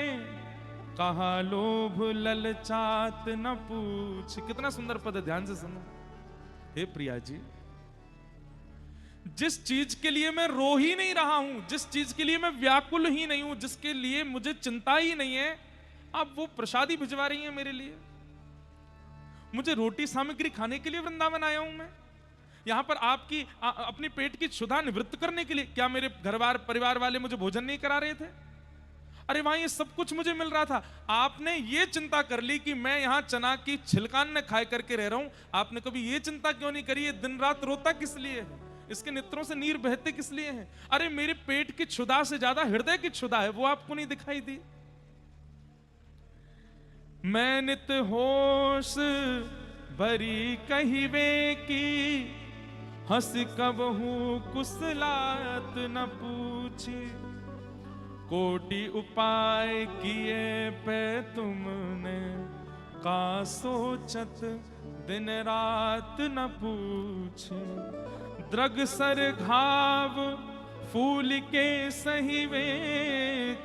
Speaker 1: कहा लोभ ललचात न पूछ। कितना सुंदर पद है, ध्यान से सुनो। हे प्रिया जी, जिस चीज के लिए मैं रो ही नहीं रहा हूं, जिस चीज के लिए मैं व्याकुल ही नहीं हूं, जिसके लिए मुझे चिंता ही नहीं है, आप वो प्रसादी भिजवा रही हैं मेरे लिए। मुझे रोटी सामग्री खाने के लिए वृंदावन आया हूं मैं, यहां पर आपकी अपनी पेट की क्षुधा निवृत्त करने के लिए। क्या मेरे घर परिवार वाले मुझे भोजन नहीं करा रहे थे? अरे वहां ये सब कुछ मुझे मिल रहा था। आपने ये चिंता कर ली कि मैं यहां चना की छिलकान न खाए करके रह रहा हूं। आपने कभी ये चिंता क्यों नहीं करी, ये दिन रात रोता किस लिए है, इसके नेत्रों से नीर बहते किस लिए हैं? अरे मेरे पेट की क्षुधा से ज्यादा हृदय की क्षुधा है, वो आपको नहीं दिखाई दी? मैं नित होश भरी कहिवे की, हंस कबहू कुशलात न पूछी, कोटि उपाय किए पे तुमने, का सोचत दिन रात न पूछे, द्रग सर घाव फूल के सहिवे,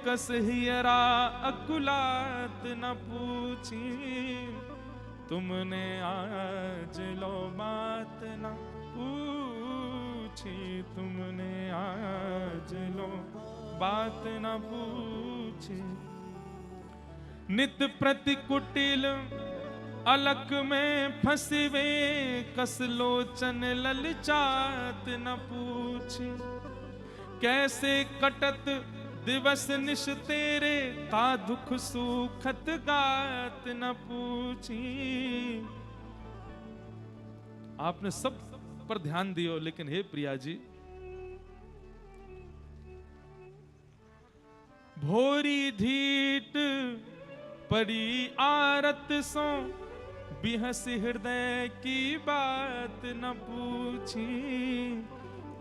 Speaker 1: कसहियरा अकुलात न पूछी, तुमने आज लो बात न पूछी, तुमने आज लो बात न पूछी, नित प्रति कुटिल अलक में फंसवे, कस लोचन ललचात न पूछे, कैसे कटत दिवस निश तेरे, का दुख सुखत गात न पूछी। आपने सब पर ध्यान दियो, लेकिन हे प्रिया जी, भोरी ढीठ परी आरत सो, बिहस हृदय की बात न पूछी,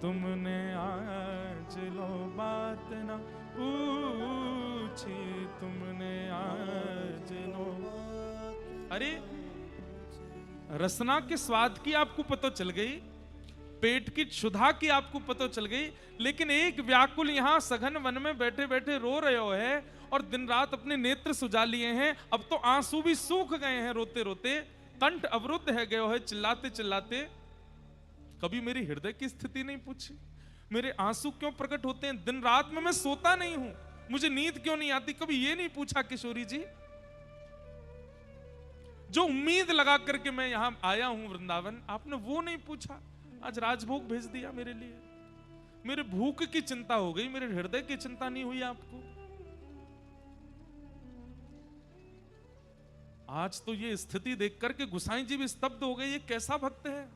Speaker 1: तुमने आज लो बात न पूछी, तुमने आज लो। अरे रसना के स्वाद की आपको पता चल गई, पेट की क्षुधा की आपको पता चल गई, लेकिन एक व्याकुल यहां सघन वन में बैठे बैठे रो रहे हो है और दिन रात अपने नेत्र सुजा लिए हैं। अब तो आंसू भी सूख गए हैं रोते रोते, कंठ अवरुद्ध है गए है चिल्लाते चिल्लाते। कभी मेरी हृदय की स्थिति नहीं पूछी, मेरे आंसू क्यों प्रकट होते हैं, दिन रात में मैं सोता नहीं हूं, मुझे नींद क्यों नहीं आती, कभी ये नहीं पूछा किशोरी जी? जो उम्मीद लगा करके मैं यहां आया हूं वृंदावन, आपने वो नहीं पूछा। आज राजभोग भेज दिया मेरे लिए, मेरे भूख की चिंता हो गई, मेरे हृदय की चिंता नहीं हुई आपको। आज तो ये स्थिति देख करके गुसाई जी भी स्तब्ध हो गए, ये कैसा भक्त है।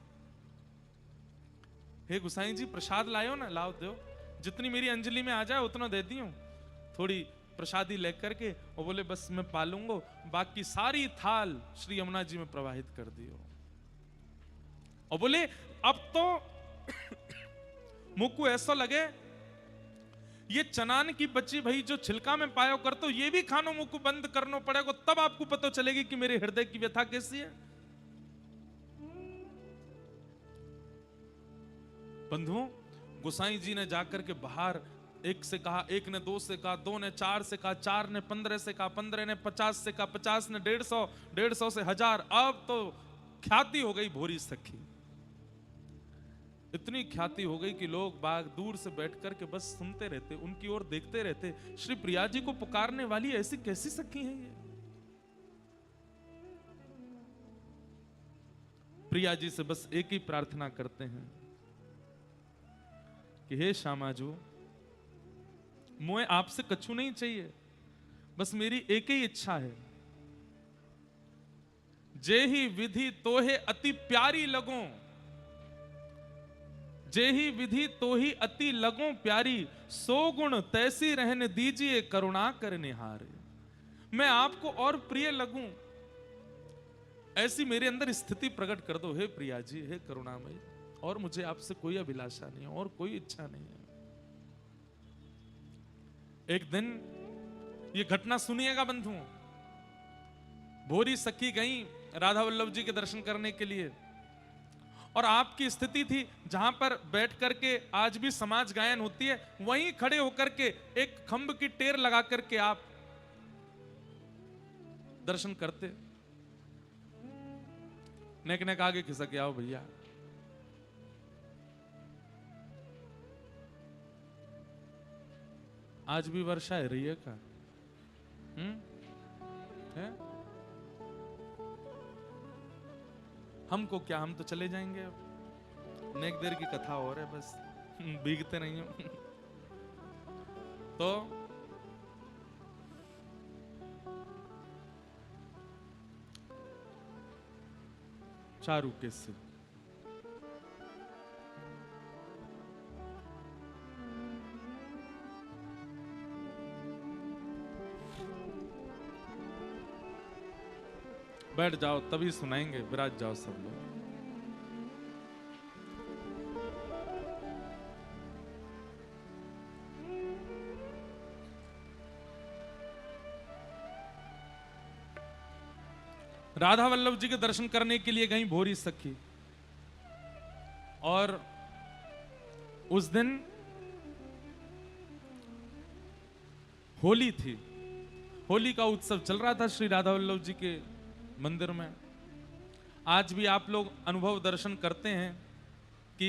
Speaker 1: हे गुसाई जी प्रसाद लायो ना, लाओ दो, जितनी मेरी अंजलि में आ जाए उतना दे दी हूं, थोड़ी प्रसादी लेकर के। और बोले बस मैं पालूंगा, बाकी सारी थाल श्री यमुना जी में प्रवाहित कर दियो। और बोले अब तो मुझको ऐसा लगे ये चनान की बच्ची भाई जो छिलका में पायो कर, तो ये भी खानो मुंह को बंद करना पड़ेगा, तब आपको पता चलेगी कि मेरे हृदय की व्यथा कैसी है। बंधुओं, गोसाई जी ने जाकर के बाहर एक से कहा, एक ने 2 से कहा, 2 ने 4 से कहा, 4 ने 15 से कहा, 15 ने 50 से कहा, 50 ने 150, 150 से 1000। अब तो ख्याति हो गई भोरी सखी, इतनी ख्याति हो गई कि लोग बाग दूर से बैठ कर के बस सुनते रहते, उनकी ओर देखते रहते। श्री प्रिया जी को पुकारने वाली ऐसी कैसी सखी है ये? प्रिया जी से बस एक ही प्रार्थना करते हैं कि हे श्यामाजू, मुझे आपसे कछु नहीं चाहिए, बस मेरी एक ही इच्छा है, जे ही विधि तोहे अति प्यारी लगो, जे ही विधि तो ही अति लगो प्यारी, सो गुण तैसी रहने दीजिए करुणा कर निहारे। मैं आपको और प्रिय लगूं, ऐसी मेरे अंदर स्थिति प्रकट कर दो हे प्रिया जी, हे करुणामयी। और मुझे आपसे कोई अभिलाषा नहीं है और कोई इच्छा नहीं है। एक दिन ये घटना सुनिएगा बंधुओं, भोरी सखी गई राधा वल्लभ जी के दर्शन करने के लिए, और आपकी स्थिति थी जहां पर बैठ करके आज भी समाज गायन होती है, वहीं खड़े होकर के एक खंभ की टेर लगा करके आप दर्शन करते। नेक नेक आगे खिसक आओ भैया। आज भी वर्षा है रही है का? है? हमको क्या, हम तो चले जाएंगे अब, नेक देर की कथा और है बस, भीगते नहीं हो। तो चारू किस्से, बैठ जाओ तभी सुनाएंगे, विराज जाओ सब लोग। राधा वल्लभ जी के दर्शन करने के लिए गई भोरी सखी, और उस दिन होली थी, होली का उत्सव चल रहा था श्री राधा वल्लभ जी के मंदिर में। आज भी आप लोग अनुभव दर्शन करते हैं कि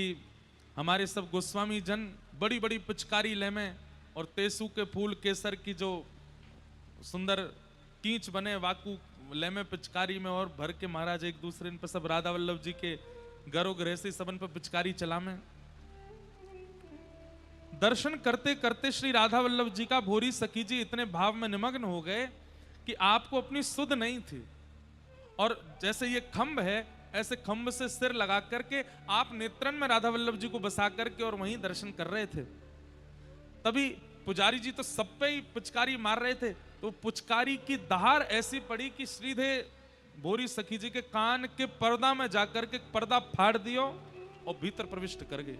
Speaker 1: हमारे सब गोस्वामी जन बड़ी बड़ी पिचकारी ले में और तेसु के फूल केसर की जो सुंदर कींच बने वाकू ले में पिचकारी में और भर के महाराज एक दूसरे इन पर सब राधा वल्लभ जी के गरो गृहस्थी सबन पर पिचकारी चला में। दर्शन करते करते श्री राधा वल्लभ जी का भोरी सखी जी इतने भाव में निमग्न हो गए कि आपको अपनी सुध नहीं थी, और जैसे ये खंभ है ऐसे खंभ से सिर लगा करके आप नेत्रन में राधा वल्लभ जी को बसा करके और वहीं दर्शन कर रहे थे। तभी पुजारी जी तो सब पे ही पुचकारी मार रहे थे, तो पुचकारी की दहार ऐसी पड़ी कि सीधे भोरी सखी जी के कान के पर्दा में जाकर के पर्दा फाड़ दियो और भीतर प्रविष्ट कर गए।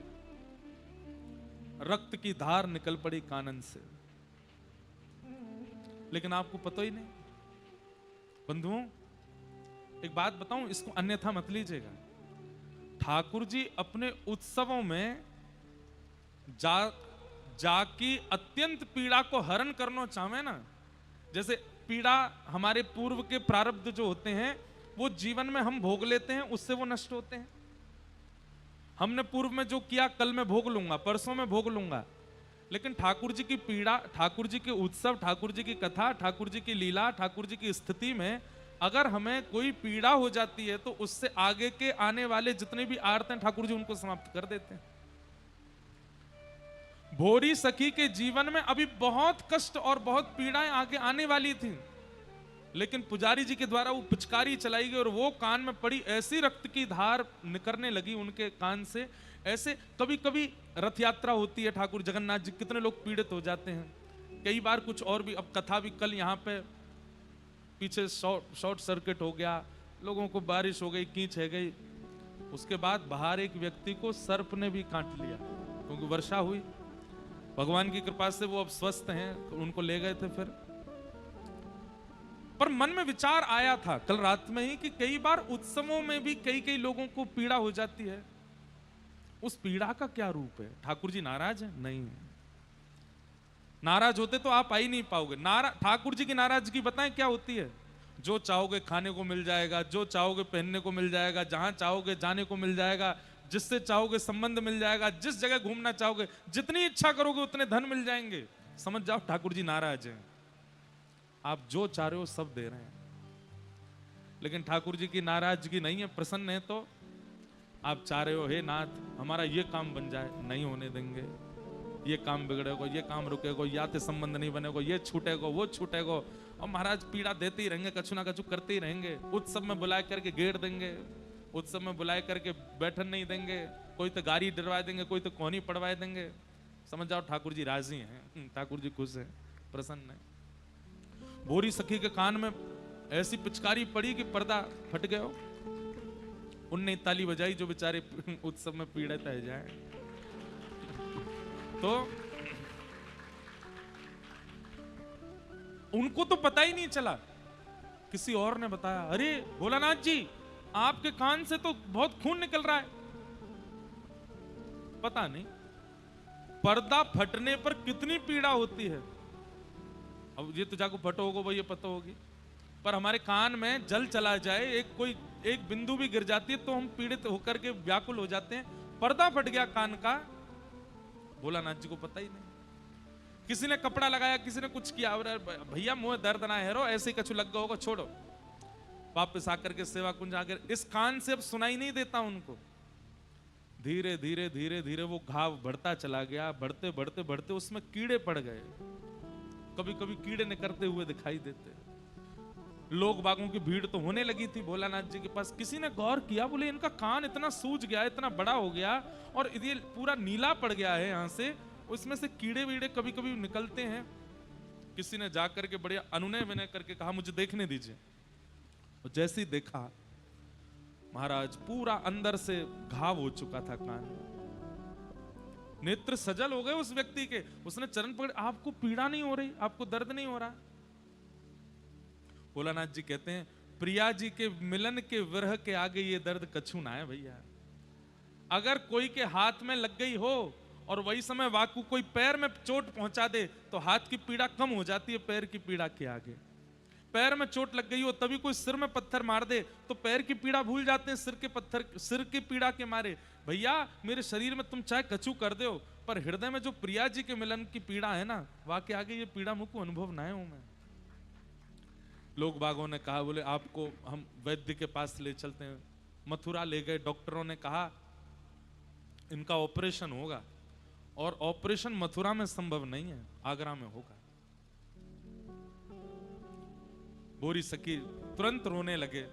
Speaker 1: रक्त की धार निकल पड़ी कानन से, लेकिन आपको पता ही नहीं। बंधुओं, एक बात बताऊं, इसको अन्यथा मत लीजिएगा। ठाकुर जी अपने उत्सवों में जाकी अत्यंत पीड़ा को हरण करना चाहे ना, जैसे पीड़ा हमारे पूर्व के प्रारब्ध जो होते हैं वो जीवन में हम भोग लेते हैं, उससे वो नष्ट होते हैं। हमने पूर्व में जो किया कल मैं भोग लूंगा, परसों में भोग लूंगा, लेकिन ठाकुर जी की पीड़ा, ठाकुर जी के उत्सव, ठाकुर जी की कथा, ठाकुर जी की लीला, ठाकुर जी की स्थिति में अगर हमें कोई पीड़ा हो जाती है तो उससे आगे के आने वाले जितने भी आर्त हैं ठाकुर जी उनको समाप्त कर देते हैं। भोरी सखी के जीवन में अभी बहुत कष्ट और बहुत पीड़ाएं आगे आने वाली थी, लेकिन पुजारी जी के द्वारा वो पिचकारी चलाई गई और वो कान में पड़ी, ऐसी रक्त की धार निकलने लगी उनके कान से। ऐसे कभी कभी रथ यात्रा होती है, ठाकुर जगन्नाथ जी, कितने लोग पीड़ित हो जाते हैं। कई बार कुछ और भी, अब कथा भी कल यहाँ पे पीछे शॉर्ट सर्किट हो गया, लोगों को बारिश हो गई, कीच है गई, उसके बाद बाहर एक व्यक्ति को सर्प ने भी काट लिया क्योंकि वर्षा हुई। भगवान की कृपा से वो अब स्वस्थ हैं, उनको ले गए थे फिर। पर मन में विचार आया था कल रात में ही कि कई बार उत्सवों में भी कई कई लोगों को पीड़ा हो जाती है। उस पीड़ा का क्या रूप है? ठाकुर जी नाराज है? नहीं, नाराज होते तो आप आ ही नहीं पाओगे। ठाकुर जी की नाराजगी बताएं क्या होती है? जो चाहोगे खाने को मिल जाएगा, जो चाहोगे पहनने को मिल जाएगा, जहां चाहोगे जाने को मिल जाएगा, जिससे चाहोगे संबंध मिल जाएगा, जिस जगह घूमना चाहोगे, जितनी इच्छा करोगे उतने धन मिल जाएंगे। समझ जाओ ठाकुर जी नाराज हैं। आप जो चाह रहे हो सब दे रहे हैं, लेकिन ठाकुर जी की नाराजगी नहीं है, प्रसन्न है। तो आप चाह रहे हो हे नाथ हमारा ये काम बन जाए, नहीं होने देंगे। ये काम बिगड़ेगा, ये काम रुकेगा, या तो संबंध नहीं बनेगा, ये छूटेगा, वो छूटेगा, और महाराज पीड़ा देते ही रहेंगे, कछु ना कछु करते ही रहेंगे। उत्सव में बुलाए करके घेर देंगे, उत्सव में बुलाए करके बैठन नहीं देंगे, कोई तो गाड़ी डरवा देंगे, कोई तो कोहनी पड़वा देंगे। समझ जाओ ठाकुर जी राजी हैं, ठाकुर जी खुश हैं, प्रसन्न है। भोरी सखी के कान में ऐसी पिचकारी पड़ी कि पर्दा फट गया। उनने ताली बजाई जो बेचारे उत्सव में पीड़ित रह जाए। तो उनको तो पता ही नहीं चला, किसी और ने बताया, अरे भोलानाथ जी आपके कान से तो बहुत खून निकल रहा है। पता नहीं पर्दा फटने पर कितनी पीड़ा होती है। अब ये तो जाको फटो होगा भाई, ये पता होगी, पर हमारे कान में जल चला जाए, एक बिंदु भी गिर जाती है तो हम पीड़ित होकर के व्याकुल हो जाते हैं। पर्दा फट गया कान का, भोलानाथ जी को पता ही नहीं। किसी ने कपड़ा लगाया, किसी ने कुछ किया, भैया मुंह दर्द ना है रो, ऐसे ही कछु लग गया होगा, छोड़ो। वापस आकर के सेवा कुंज आकर इस कान से अब सुनाई नहीं देता उनको। धीरे धीरे धीरे धीरे वो घाव बढ़ता चला गया, बढ़ते बढ़ते बढ़ते उसमें कीड़े पड़ गए। कभी कभी कीड़े निकलते हुए दिखाई देते। लोग बागों की भीड़ तो होने लगी थी भोलानाथ जी के पास। किसी ने गौर किया, बोले इनका कान इतना सूज गया, इतना बड़ा हो गया और ये पूरा नीला पड़ गया है यहां से, उसमें से कीड़े वीड़े कभी कभी निकलते हैं। किसी ने जाकर के बढ़िया अनुनय विनय करके कहा मुझे देखने दीजिए। और जैसे ही देखा महाराज पूरा अंदर से घाव हो चुका था कान में, नेत्र सजल हो गए उस व्यक्ति के। उसने चरण पकड़े, आपको पीड़ा नहीं हो रही, आपको दर्द नहीं हो रहा? भोलानाथ जी कहते हैं प्रिया जी के मिलन के विरह के आगे ये दर्द कछु ना है भैया। अगर कोई के हाथ में लग गई हो और वही समय वाकु कोई पैर में चोट पहुंचा दे तो हाथ की पीड़ा कम हो जाती है पैर की पीड़ा के आगे। पैर में चोट लग गई हो, तभी कोई सिर में पत्थर मार दे तो पैर की पीड़ा भूल जाते हैं सिर की पीड़ा के मारे। भैया मेरे शरीर में तुम चाहे कछु कर दो, पर हृदय में जो प्रिया जी के मिलन की पीड़ा है ना, वहां के आगे ये पीड़ा मुझको अनुभव ना है। मैं लोग बागों ने कहा, बोले आपको हम वैद्य के पास ले चलते हैं। मथुरा ले गए, डॉक्टरों ने कहा इनका ऑपरेशन होगा, और ऑपरेशन मथुरा में संभव नहीं है, आगरा में होगा। बोरी सखी तुरंत रोने लगे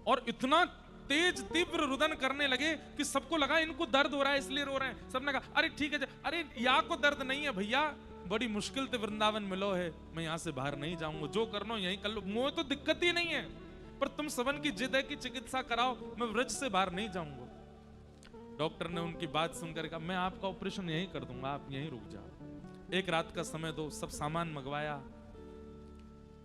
Speaker 1: और इतना तेज तीव्र रुदन करने लगे कि सबको लगा इनको दर्द हो रहा है इसलिए रो रहे हैं। सबने कहा अरे ठीक है, अरे या को दर्द नहीं है भैया, बड़ी मुश्किल से वृंदावन मिलो है, मैं यहां से बाहर नहीं जाऊंगा, जो करना यहीं कर लो, मुझे तो दिक्कत ही नहीं है, पर तुम सबन की जिद है कि चिकित्सा कराओ, मैं व्रज से बाहर नहीं जाऊंगा। डॉक्टर ने उनकी बात सुनकर कहा मैं आपका ऑपरेशन यहीं कर दूंगा, आप यहीं रुक जाओ, एक रात का समय दो। सब सामान मंगवाया।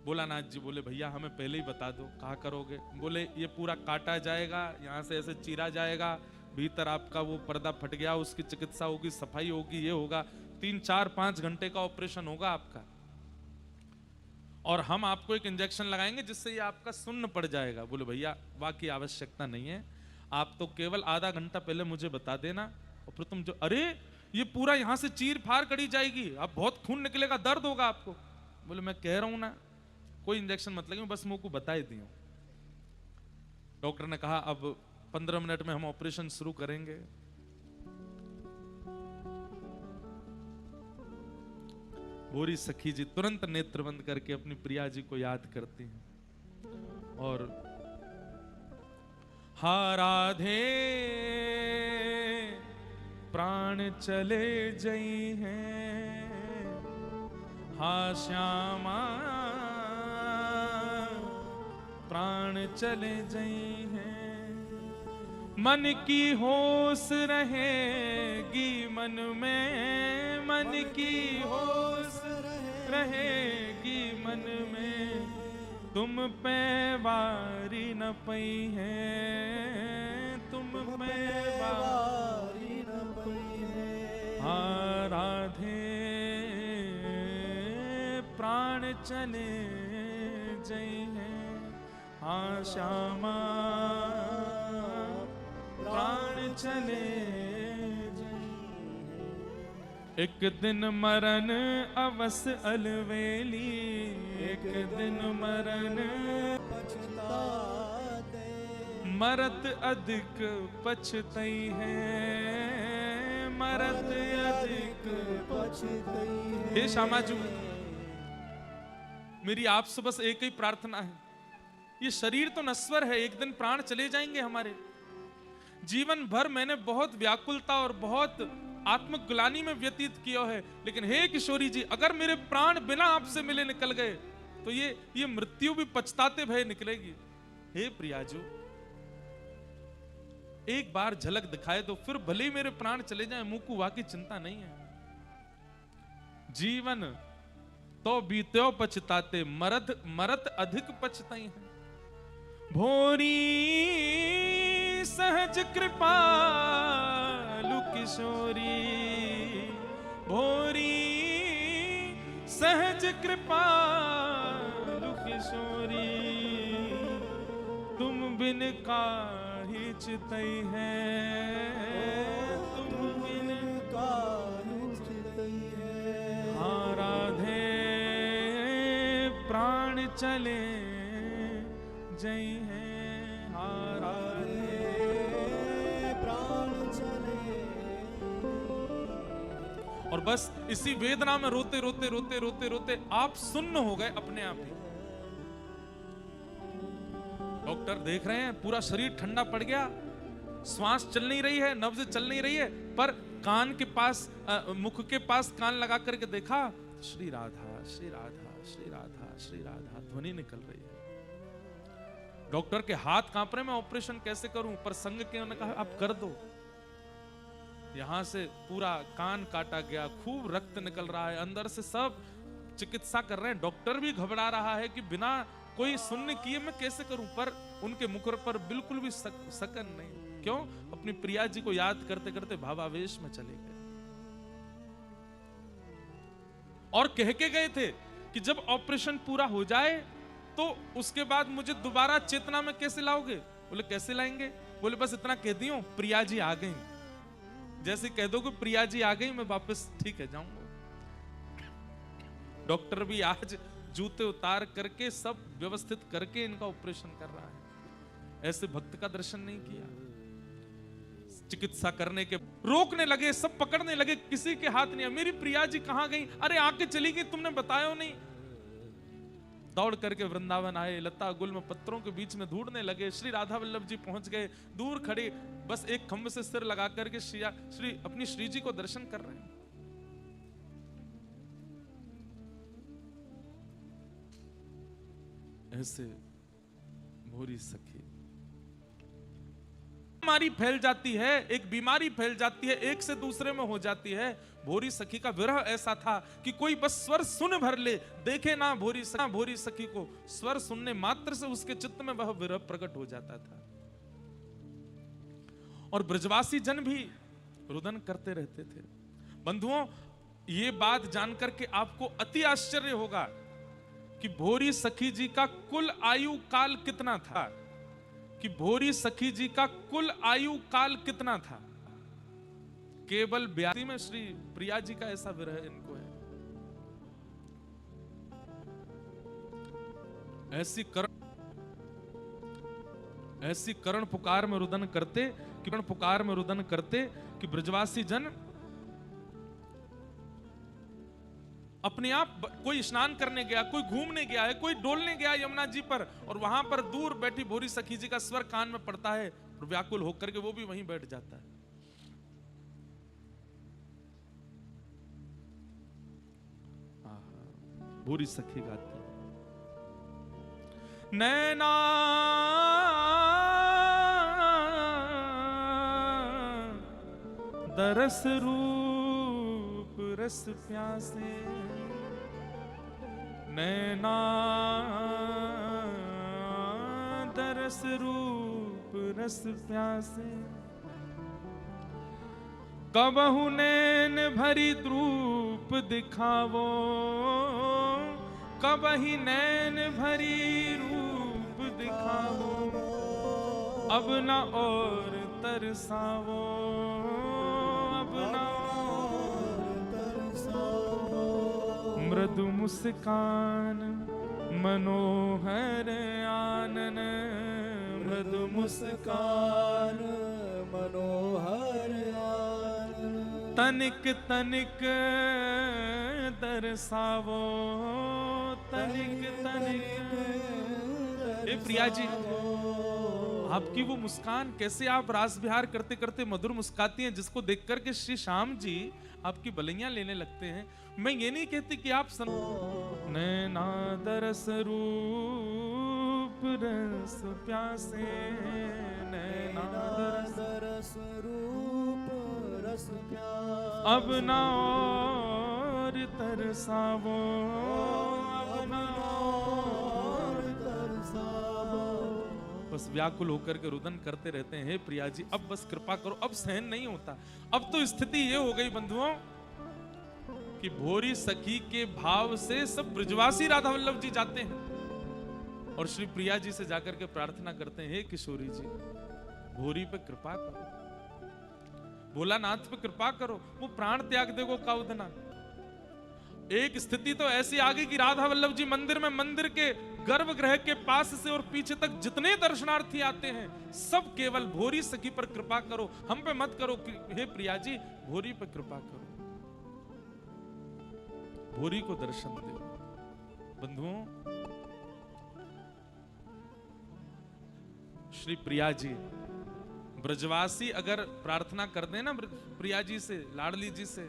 Speaker 1: भोलानाथ जी बोले भैया हमें पहले ही बता दो, कहा करोगे? बोले ये पूरा काटा जाएगा, यहाँ से ऐसे चीरा जाएगा, भीतर आपका वो पर्दा फट गया, उसकी चिकित्सा होगी, सफाई होगी, ये होगा, 3-4-5 घंटे का ऑपरेशन होगा आपका, और हम आपको एक इंजेक्शन लगाएंगे जिससे ये आपका सुन्न पड़ जाएगा। बोले भैया वाकई आवश्यकता नहीं है, आप तो केवल आधा घंटा पहले मुझे बता देना, और फिर तुम जो अरे ये पूरा यहां से चीर फाड़ करी जाएगी, अब बहुत खून निकलेगा, दर्द होगा आपको। बोले मैं कह रहा हूं ना कोई इंजेक्शन मत लगे, बस मुंह को बता ही दियो। डॉक्टर ने कहा अब 15 मिनट में हम ऑपरेशन शुरू करेंगे। बोरी सखी जी तुरंत नेत्र बंद करके अपनी प्रिया जी को याद करती हैं और हा राधे प्राण चले जई हैं, हा श्यामा प्राण चले जई हैं, मन की होश रहेगी मन में, मन की होश रहेगी मन में, तुम पे वारी न पई है, तुम पे वारी न पई है। हाँ राधे प्राण चले जई हैं, हाँ श्यामा प्राण चले जई हैं। एक दिन मरण अवस अलवेली, एक दिन मरण
Speaker 2: पछताते,
Speaker 1: मरत अधिक पछतई है, मरत अधिक
Speaker 2: पछतई है।
Speaker 1: हे श्यामा जी, मेरी आपसे बस एक ही प्रार्थना है, ये शरीर तो नश्वर है, एक दिन प्राण चले जाएंगे हमारे। जीवन भर मैंने बहुत व्याकुलता और बहुत आत्मग्लानि में व्यतीत किया है, लेकिन हे किशोरी जी, अगर मेरे प्राण बिना आपसे मिले निकल गए तो ये मृत्यु भी पछताते भय निकलेगी। हे प्रियाजू, एक बार झलक दिखाए तो फिर भले ही मेरे प्राण चले जाएं, मुकुवा की चिंता नहीं है। जीवन तो बीत्यो पछताते, मरत अधिक पछताई है। भोरी सहज कृपालु किशोरी, भोरी सहज कृपालु किशोरी, तुम बिन काहि चितई है, तुम बिन
Speaker 2: काहि चितई है।
Speaker 1: हाँ राधे प्राण चले जई हैं, हाँ राधे
Speaker 2: प्राण चले।
Speaker 1: और बस इसी वेदना में रोते रोते रोते रोते रोते आप सुन्न हो गए अपने आप ही। डॉक्टर देख रहे हैं पूरा शरीर ठंडा पड़ गया, श्वास चल नहीं रही है, नब्ज चल नहीं रही है, पर कान के पास मुख के पास कान लगा करके देखा, श्री राधा श्री राधा श्री राधा श्री राधा ध्वनि निकल रही है। डॉक्टर के हाथ कांप रहे, मैं ऑपरेशन कैसे करूं, पर संग के उन्होंने कहा आप कर दो। यहां से पूरा कान काटा गया, खूब रक्त निकल रहा है, अंदर से सब चिकित्सा कर रहे हैं। डॉक्टर भी घबरा रहा है कि बिना कोई सुन्न किए मैं कैसे करूं, पर उनके मुख पर बिल्कुल भी सकन नहीं। क्यों? अपनी प्रिया जी को याद करते करते भावावेश में चले गए और कह के गए थे कि जब ऑपरेशन पूरा हो जाए तो उसके बाद मुझे दोबारा चेतना में कैसे लाओगे? बोले कैसे लाएंगे? बोले बस इतना कह दियो प्रिया जी आ गई, जैसे कह दो कि प्रिया जी आ गई मैं वापस ठीक है जाऊंगा। डॉक्टर भी आज जूते उतार करके सब व्यवस्थित करके इनका ऑपरेशन कर रहा है। ऐसे भक्त का दर्शन नहीं किया। चिकित्सा करने के रोकने लगे, सब पकड़ने लगे, किसी के हाथ नहीं। मेरी प्रिया जी कहां गई? अरे आके चली गई, तुमने बताया नहीं। दौड़ करके वृंदावन आए, लता गुल्म पत्रों के बीच में ढूंढने लगे। श्री राधा वल्लभ जी पहुंच गए, दूर खड़े बस एक खंभ से सिर लगा करके श्री अपनी श्री जी को दर्शन कर रहे हैं। ऐसे भोरी सखी बीमारी फैल जाती है, एक बीमारी फैल जाती है, एक से दूसरे में हो जाती है। भोरी सखी का विरह ऐसा था कि कोई बस स्वर सुन भर ले, देखे ना भोरी सखी को, स्वर सुनने मात्र से उसके चित्त में वह विरह प्रकट हो जाता था। और ब्रजवासी जन भी रुदन करते रहते थे। बंधुओं, ये बात जानकर के आपको अति आश्चर्य होगा कि भोरी सखी जी का कुल आयु काल कितना था, कि भोरी सखी जी का कुल आयु काल कितना था। केवल 82 में श्री प्रिया जी का ऐसा विरह इनको है। ऐसी करण पुकार में रुदन करते कि ब्रजवासी जन अपने आप, कोई स्नान करने गया, कोई घूमने गया है, कोई डोलने गया यमुना जी पर, और वहां पर दूर बैठी भोरी सखी जी का स्वर कान में पड़ता है और व्याकुल होकर के वो भी वहीं बैठ जाता है। भोरी सखी गाती नैना दरस रूप रस प्यासे, नैना दरस रूप रस प्यासे, कबहु नैन भरी द्रूप दिखावो, कबही नैन भरी रूप दिखावो, अब न और तरसावो, अब न और तरसावो, मृदु मुस्कान मनोहर आनन, मृदु मुस्कान
Speaker 2: मनोहर आनन,
Speaker 1: तनिक तनिक दरसावो, तनिक तनिक। हे प्रिया जी, आपकी वो मुस्कान, कैसे आप रास विहार करते करते मधुर मुस्काती हैं, जिसको देख करके श्री श्याम जी आपकी बलैयां लेने लगते हैं। मैं ये नहीं कहती कि आप नैना दरस रूप रस प्यासे, नैना
Speaker 2: दरस रूप रस प्यासे,
Speaker 1: अब न और तरसावो, अब न और तरसावो। बस व्याकुल होकर के रुदन करते रहते हैं, हे प्रिया जी अब बस कृपा करो, अब सहन नहीं होता। अब तो स्थिति ये हो गई बंधुओं कि भोरी सखी के भाव से सब ब्रजवासी राधा वल्लभ जी जाते हैं और श्री प्रिया जी से जाकर के प्रार्थना करते हैं, हे किशोरी जी भोरी पे कृपा करो, भोलानाथ पे कृपा करो, वो प्राण त्याग देगो काउदना। एक स्थिति तो ऐसी आ गई कि राधा वल्लभ जी मंदिर में, मंदिर के गर्भगृह के पास से और पीछे तक जितने दर्शनार्थी आते हैं सब केवल भोरी सखी पर कृपा करो, हम पे मत करो, हे प्रिया जी भोरी पे कृपा करो, भोरी को दर्शन दे। बंधुओं, श्री प्रिया जी ब्रजवासी अगर प्रार्थना कर दे ना प्रिया जी से, लाडली जी से,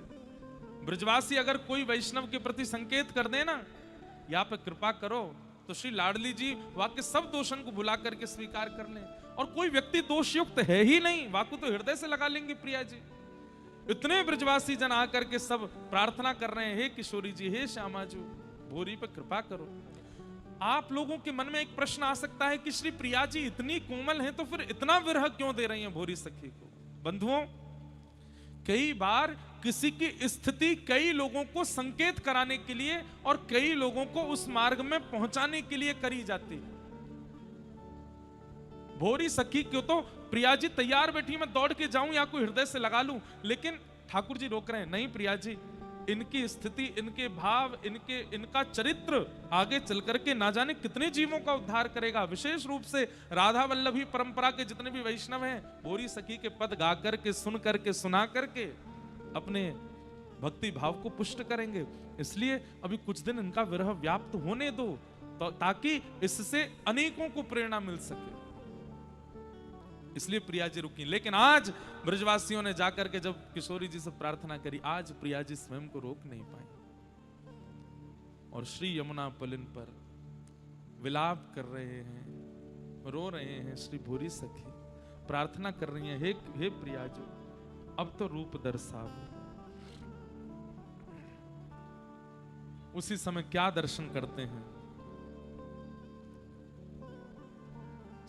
Speaker 1: ब्रजवासी अगर कोई वैष्णव के प्रति संकेत कर दे ना, यहाँ पे कृपा करो, तो श्री लाडली जी वाक्य सब दोषन को भुला करके स्वीकार कर लें। और कोई व्यक्ति दोषयुक्त है ही नहीं, वाकु तो हृदय से लगा लेंगे प्रिया जी। इतने ब्रजवासी जन आकर के सब प्रार्थना कर रहे हैं, हे किशोरी जी, हे श्यामा जी भोरी पर कृपा करो। आप लोगों के मन में एक प्रश्न आ सकता है कि श्री प्रिया जी इतनी कोमल हैं तो फिर इतना विरह क्यों दे रही हैं भोरी सखी को। बंधुओं, कई बार किसी की स्थिति कई लोगों को संकेत कराने के लिए और कई लोगों को उस मार्ग में पहुंचाने के लिए करी जाती है। भोरी सखी क्यों तो प्रिया जी तैयार बैठी, मैं दौड़ के जाऊं या कोई हृदय से लगा लूं, लेकिन ठाकुर जी रोक रहे हैं, नहीं प्रिया जी, इनकी स्थिति, इनके भाव, इनका चरित्र आगे चल करके ना जाने कितने जीवों का उद्धार करेगा। विशेष रूप से राधा वल्लभी परंपरा के जितने भी वैष्णव हैं, भोरी सखी के पद गा करके, सुन करके, सुना करके अपने भक्ति भाव को पुष्ट करेंगे। इसलिए अभी कुछ दिन इनका विरह व्याप्त होने दो, तो ताकि इससे अनेकों को प्रेरणा मिल सके। इसलिए प्रिया जी रुकी। लेकिन आज ब्रजवासियों ने जाकर के जब किशोरी जी से प्रार्थना करी, आज प्रिया जी स्वयं को रोक नहीं पाई और श्री यमुना पुलिन पर विलाप कर रहे हैं, रो रहे हैं। श्री भोरी सखी प्रार्थना कर रही हैं, हे प्रिया जी अब तो रूप दर्शाओ। उसी समय क्या दर्शन करते हैं,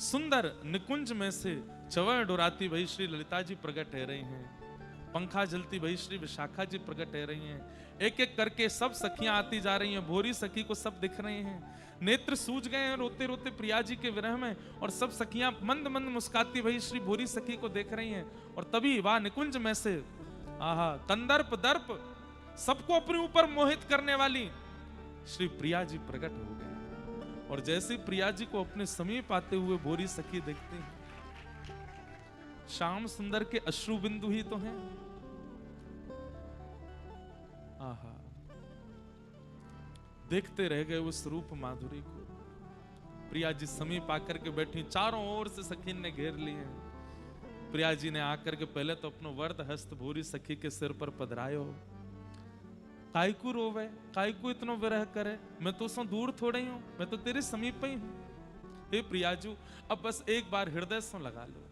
Speaker 1: सुंदर निकुंज में से चवर डोराती भई श्री ललिता जी प्रकट है रही हैं, पंखा जलती भई श्री विशाखा जी प्रकट है रही हैं। एक एक करके सब सखियां आती जा रही हैं, भोरी सखी को सब दिख रहे हैं, नेत्र सूज गए हैं रोते रोते प्रिया जी के विरह में, और सब सखियां मंद मंद मुस्काती भई श्री भोरी सखी को देख रही हैं। और तभी वह निकुंज में से आहा कंदर्प दर्प सबको अपने ऊपर मोहित करने वाली श्री प्रिया जी प्रकट हो गए। और जैसे प्रिया जी को अपने समीप आते हुए भोरी सखी देखते हैं, श्याम सुंदर के अश्रु बिंदु ही तो हैं। आहा, देखते रह गए उस रूप माधुरी को। प्रिया जी समीप आकर के बैठी, चारों ओर से सखी ने घेर लिए। प्रिया जी ने आकर के पहले तो अपनो वर्द हस्त भोरी सखी के सिर पर पधरायो। कायकू रोवे, कायकू इतनो विरह करे, मैं तो सो दूर थोड़े ही हूं, मैं तो तेरे समीप ही हूं। हे प्रियाजू अब बस एक बार हृदय से लगा लो।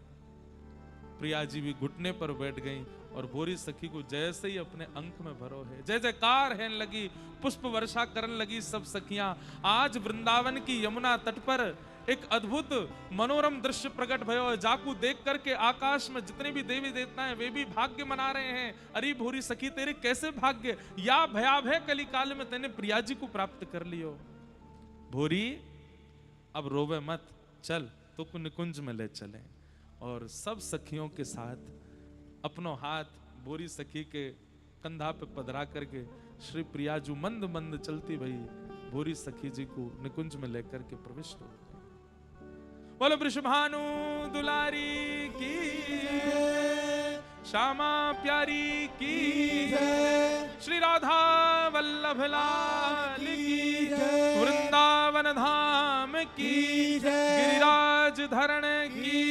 Speaker 1: प्रिया जी भी घुटने पर बैठ गई और भोरी सखी को जैसे ही अपने अंक में भरो है, जय जयकार है लगी, पुष्प वर्षा करने लगी सब सखियां। आज वृंदावन की यमुना तट पर एक अद्भुत मनोरम दृश्य प्रकट भयो है। जाकू देख करके आकाश में जितने भी देवी देवता हैं वे भी भाग्य मना रहे हैं। अरे भोरी सखी तेरे कैसे भाग्य, या भयाभय कलिकाल में तेने प्रिया जी को प्राप्त कर लियो। भोरी अब रोवे मत, चल तो निकुंज में ले चले। और सब सखियों के साथ अपनो हाथ भोरी सखी के कंधा पे पधरा करके श्री प्रियाजू मंद मंद चलती भई भोरी सखी जी को निकुंज में लेकर के प्रविष्ट हो। बोलो वृषभानु दुलारी की, श्यामा प्यारी की, श्री राधा वल्लभ लाल की, वृंदावन धाम की, गिरिराज धरण की,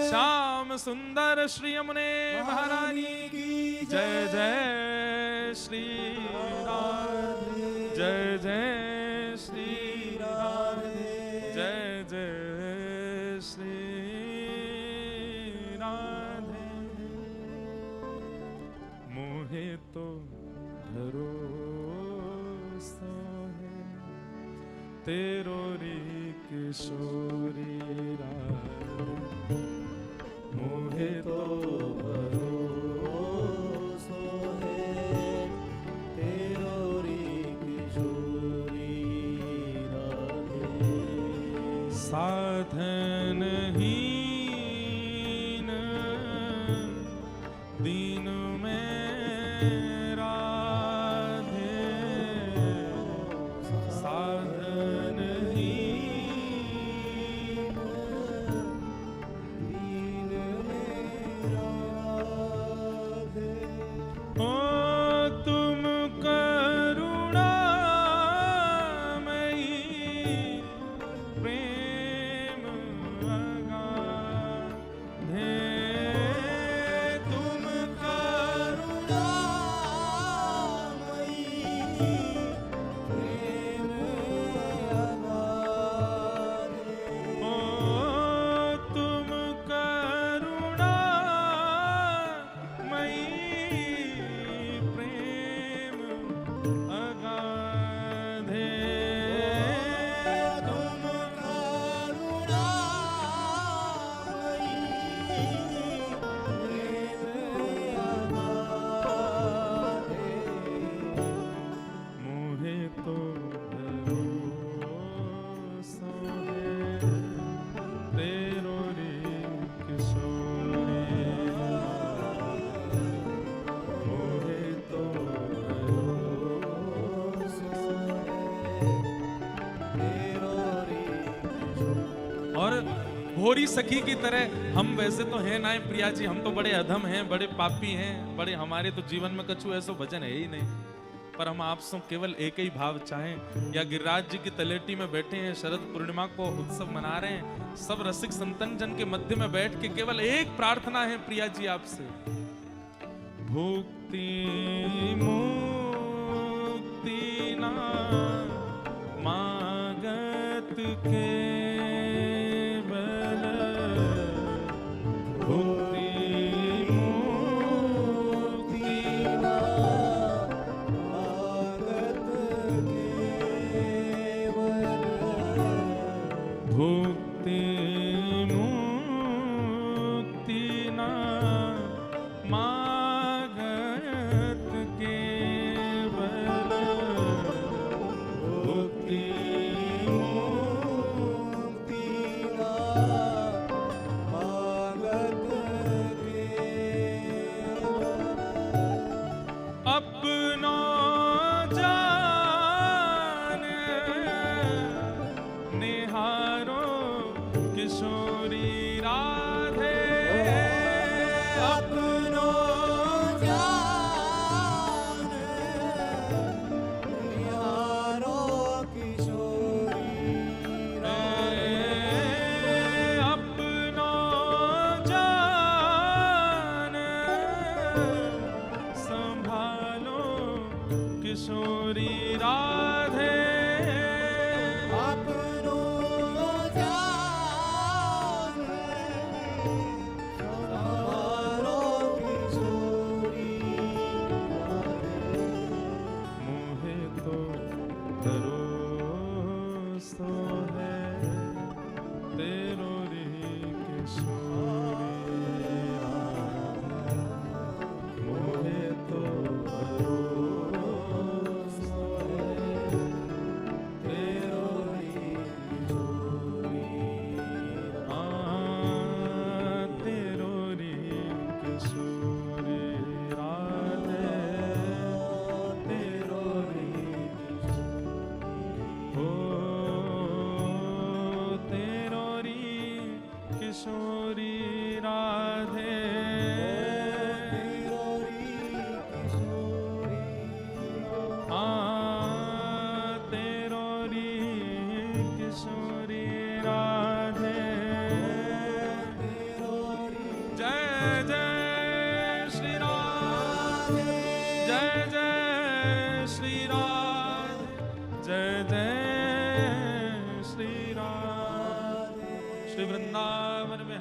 Speaker 1: श्याम सुंदर श्री यमुने महारानी की जय। जय श्री राधे, जय जय श्री राधे, जय जय श्री राधे। मोहे तो भरोसा है तेरो रे किशोरी राधे, मोहे तो
Speaker 2: भरोसा है तेरो रे किशोरी राधे।
Speaker 1: साधन हीन दीन में राधे, साधन हीन
Speaker 2: दीन में राधे।
Speaker 1: ओ तुम करुणामयी प्रेम अगाधे, तुम
Speaker 2: करुणामयी प्रेम अगाधे।
Speaker 1: ओ तुम करुणामयी प्रेम अगाधे,
Speaker 2: तुम करुणामयी प्रेम अगाधे।
Speaker 1: मोहे तो भरोसा है तेरो रे किशोरी, मोहे तो
Speaker 2: भरोसा है तेरो रे किशोरी।
Speaker 1: और भोरी सखी की तरह हम वैसे तो हैं ना प्रिया जी, हम तो बड़े अधम हैं, बड़े पापी हैं, बड़े हमारे तो जीवन में कछु ऐसा भजन है ही नहीं। पर हम आपसे केवल एक ही भाव चाहें, या गिरिराज जी की तलेटी में बैठे हैं, शरद पूर्णिमा को उत्सव मना रहे हैं, सब रसिक संतन जन के मध्य में बैठ के केवल एक प्रार्थना है प्रिया जी आपसे, भुक्ति मुक्ति ना मागत के भुक्ति मुक्ति
Speaker 2: आगत केवल।
Speaker 1: भुक्ति मुक्ति ना मागत केवल, भुक्ति दरोस्तो है तेरो रे किशोरी राधा मोहे तो
Speaker 2: भरोसा है तेरो रे किशोरी
Speaker 1: तेरो रे किशोरी राधे
Speaker 2: तेरो रे
Speaker 1: हो तेरो रे किशोरी राधे
Speaker 2: तेरो रे किशोरी
Speaker 1: तेरो रे किशोरी राधे
Speaker 2: तेरो रे
Speaker 1: जय जय श्री राधे जय जय श्री राधे जय जय श्री राधे श्री वृंदावन में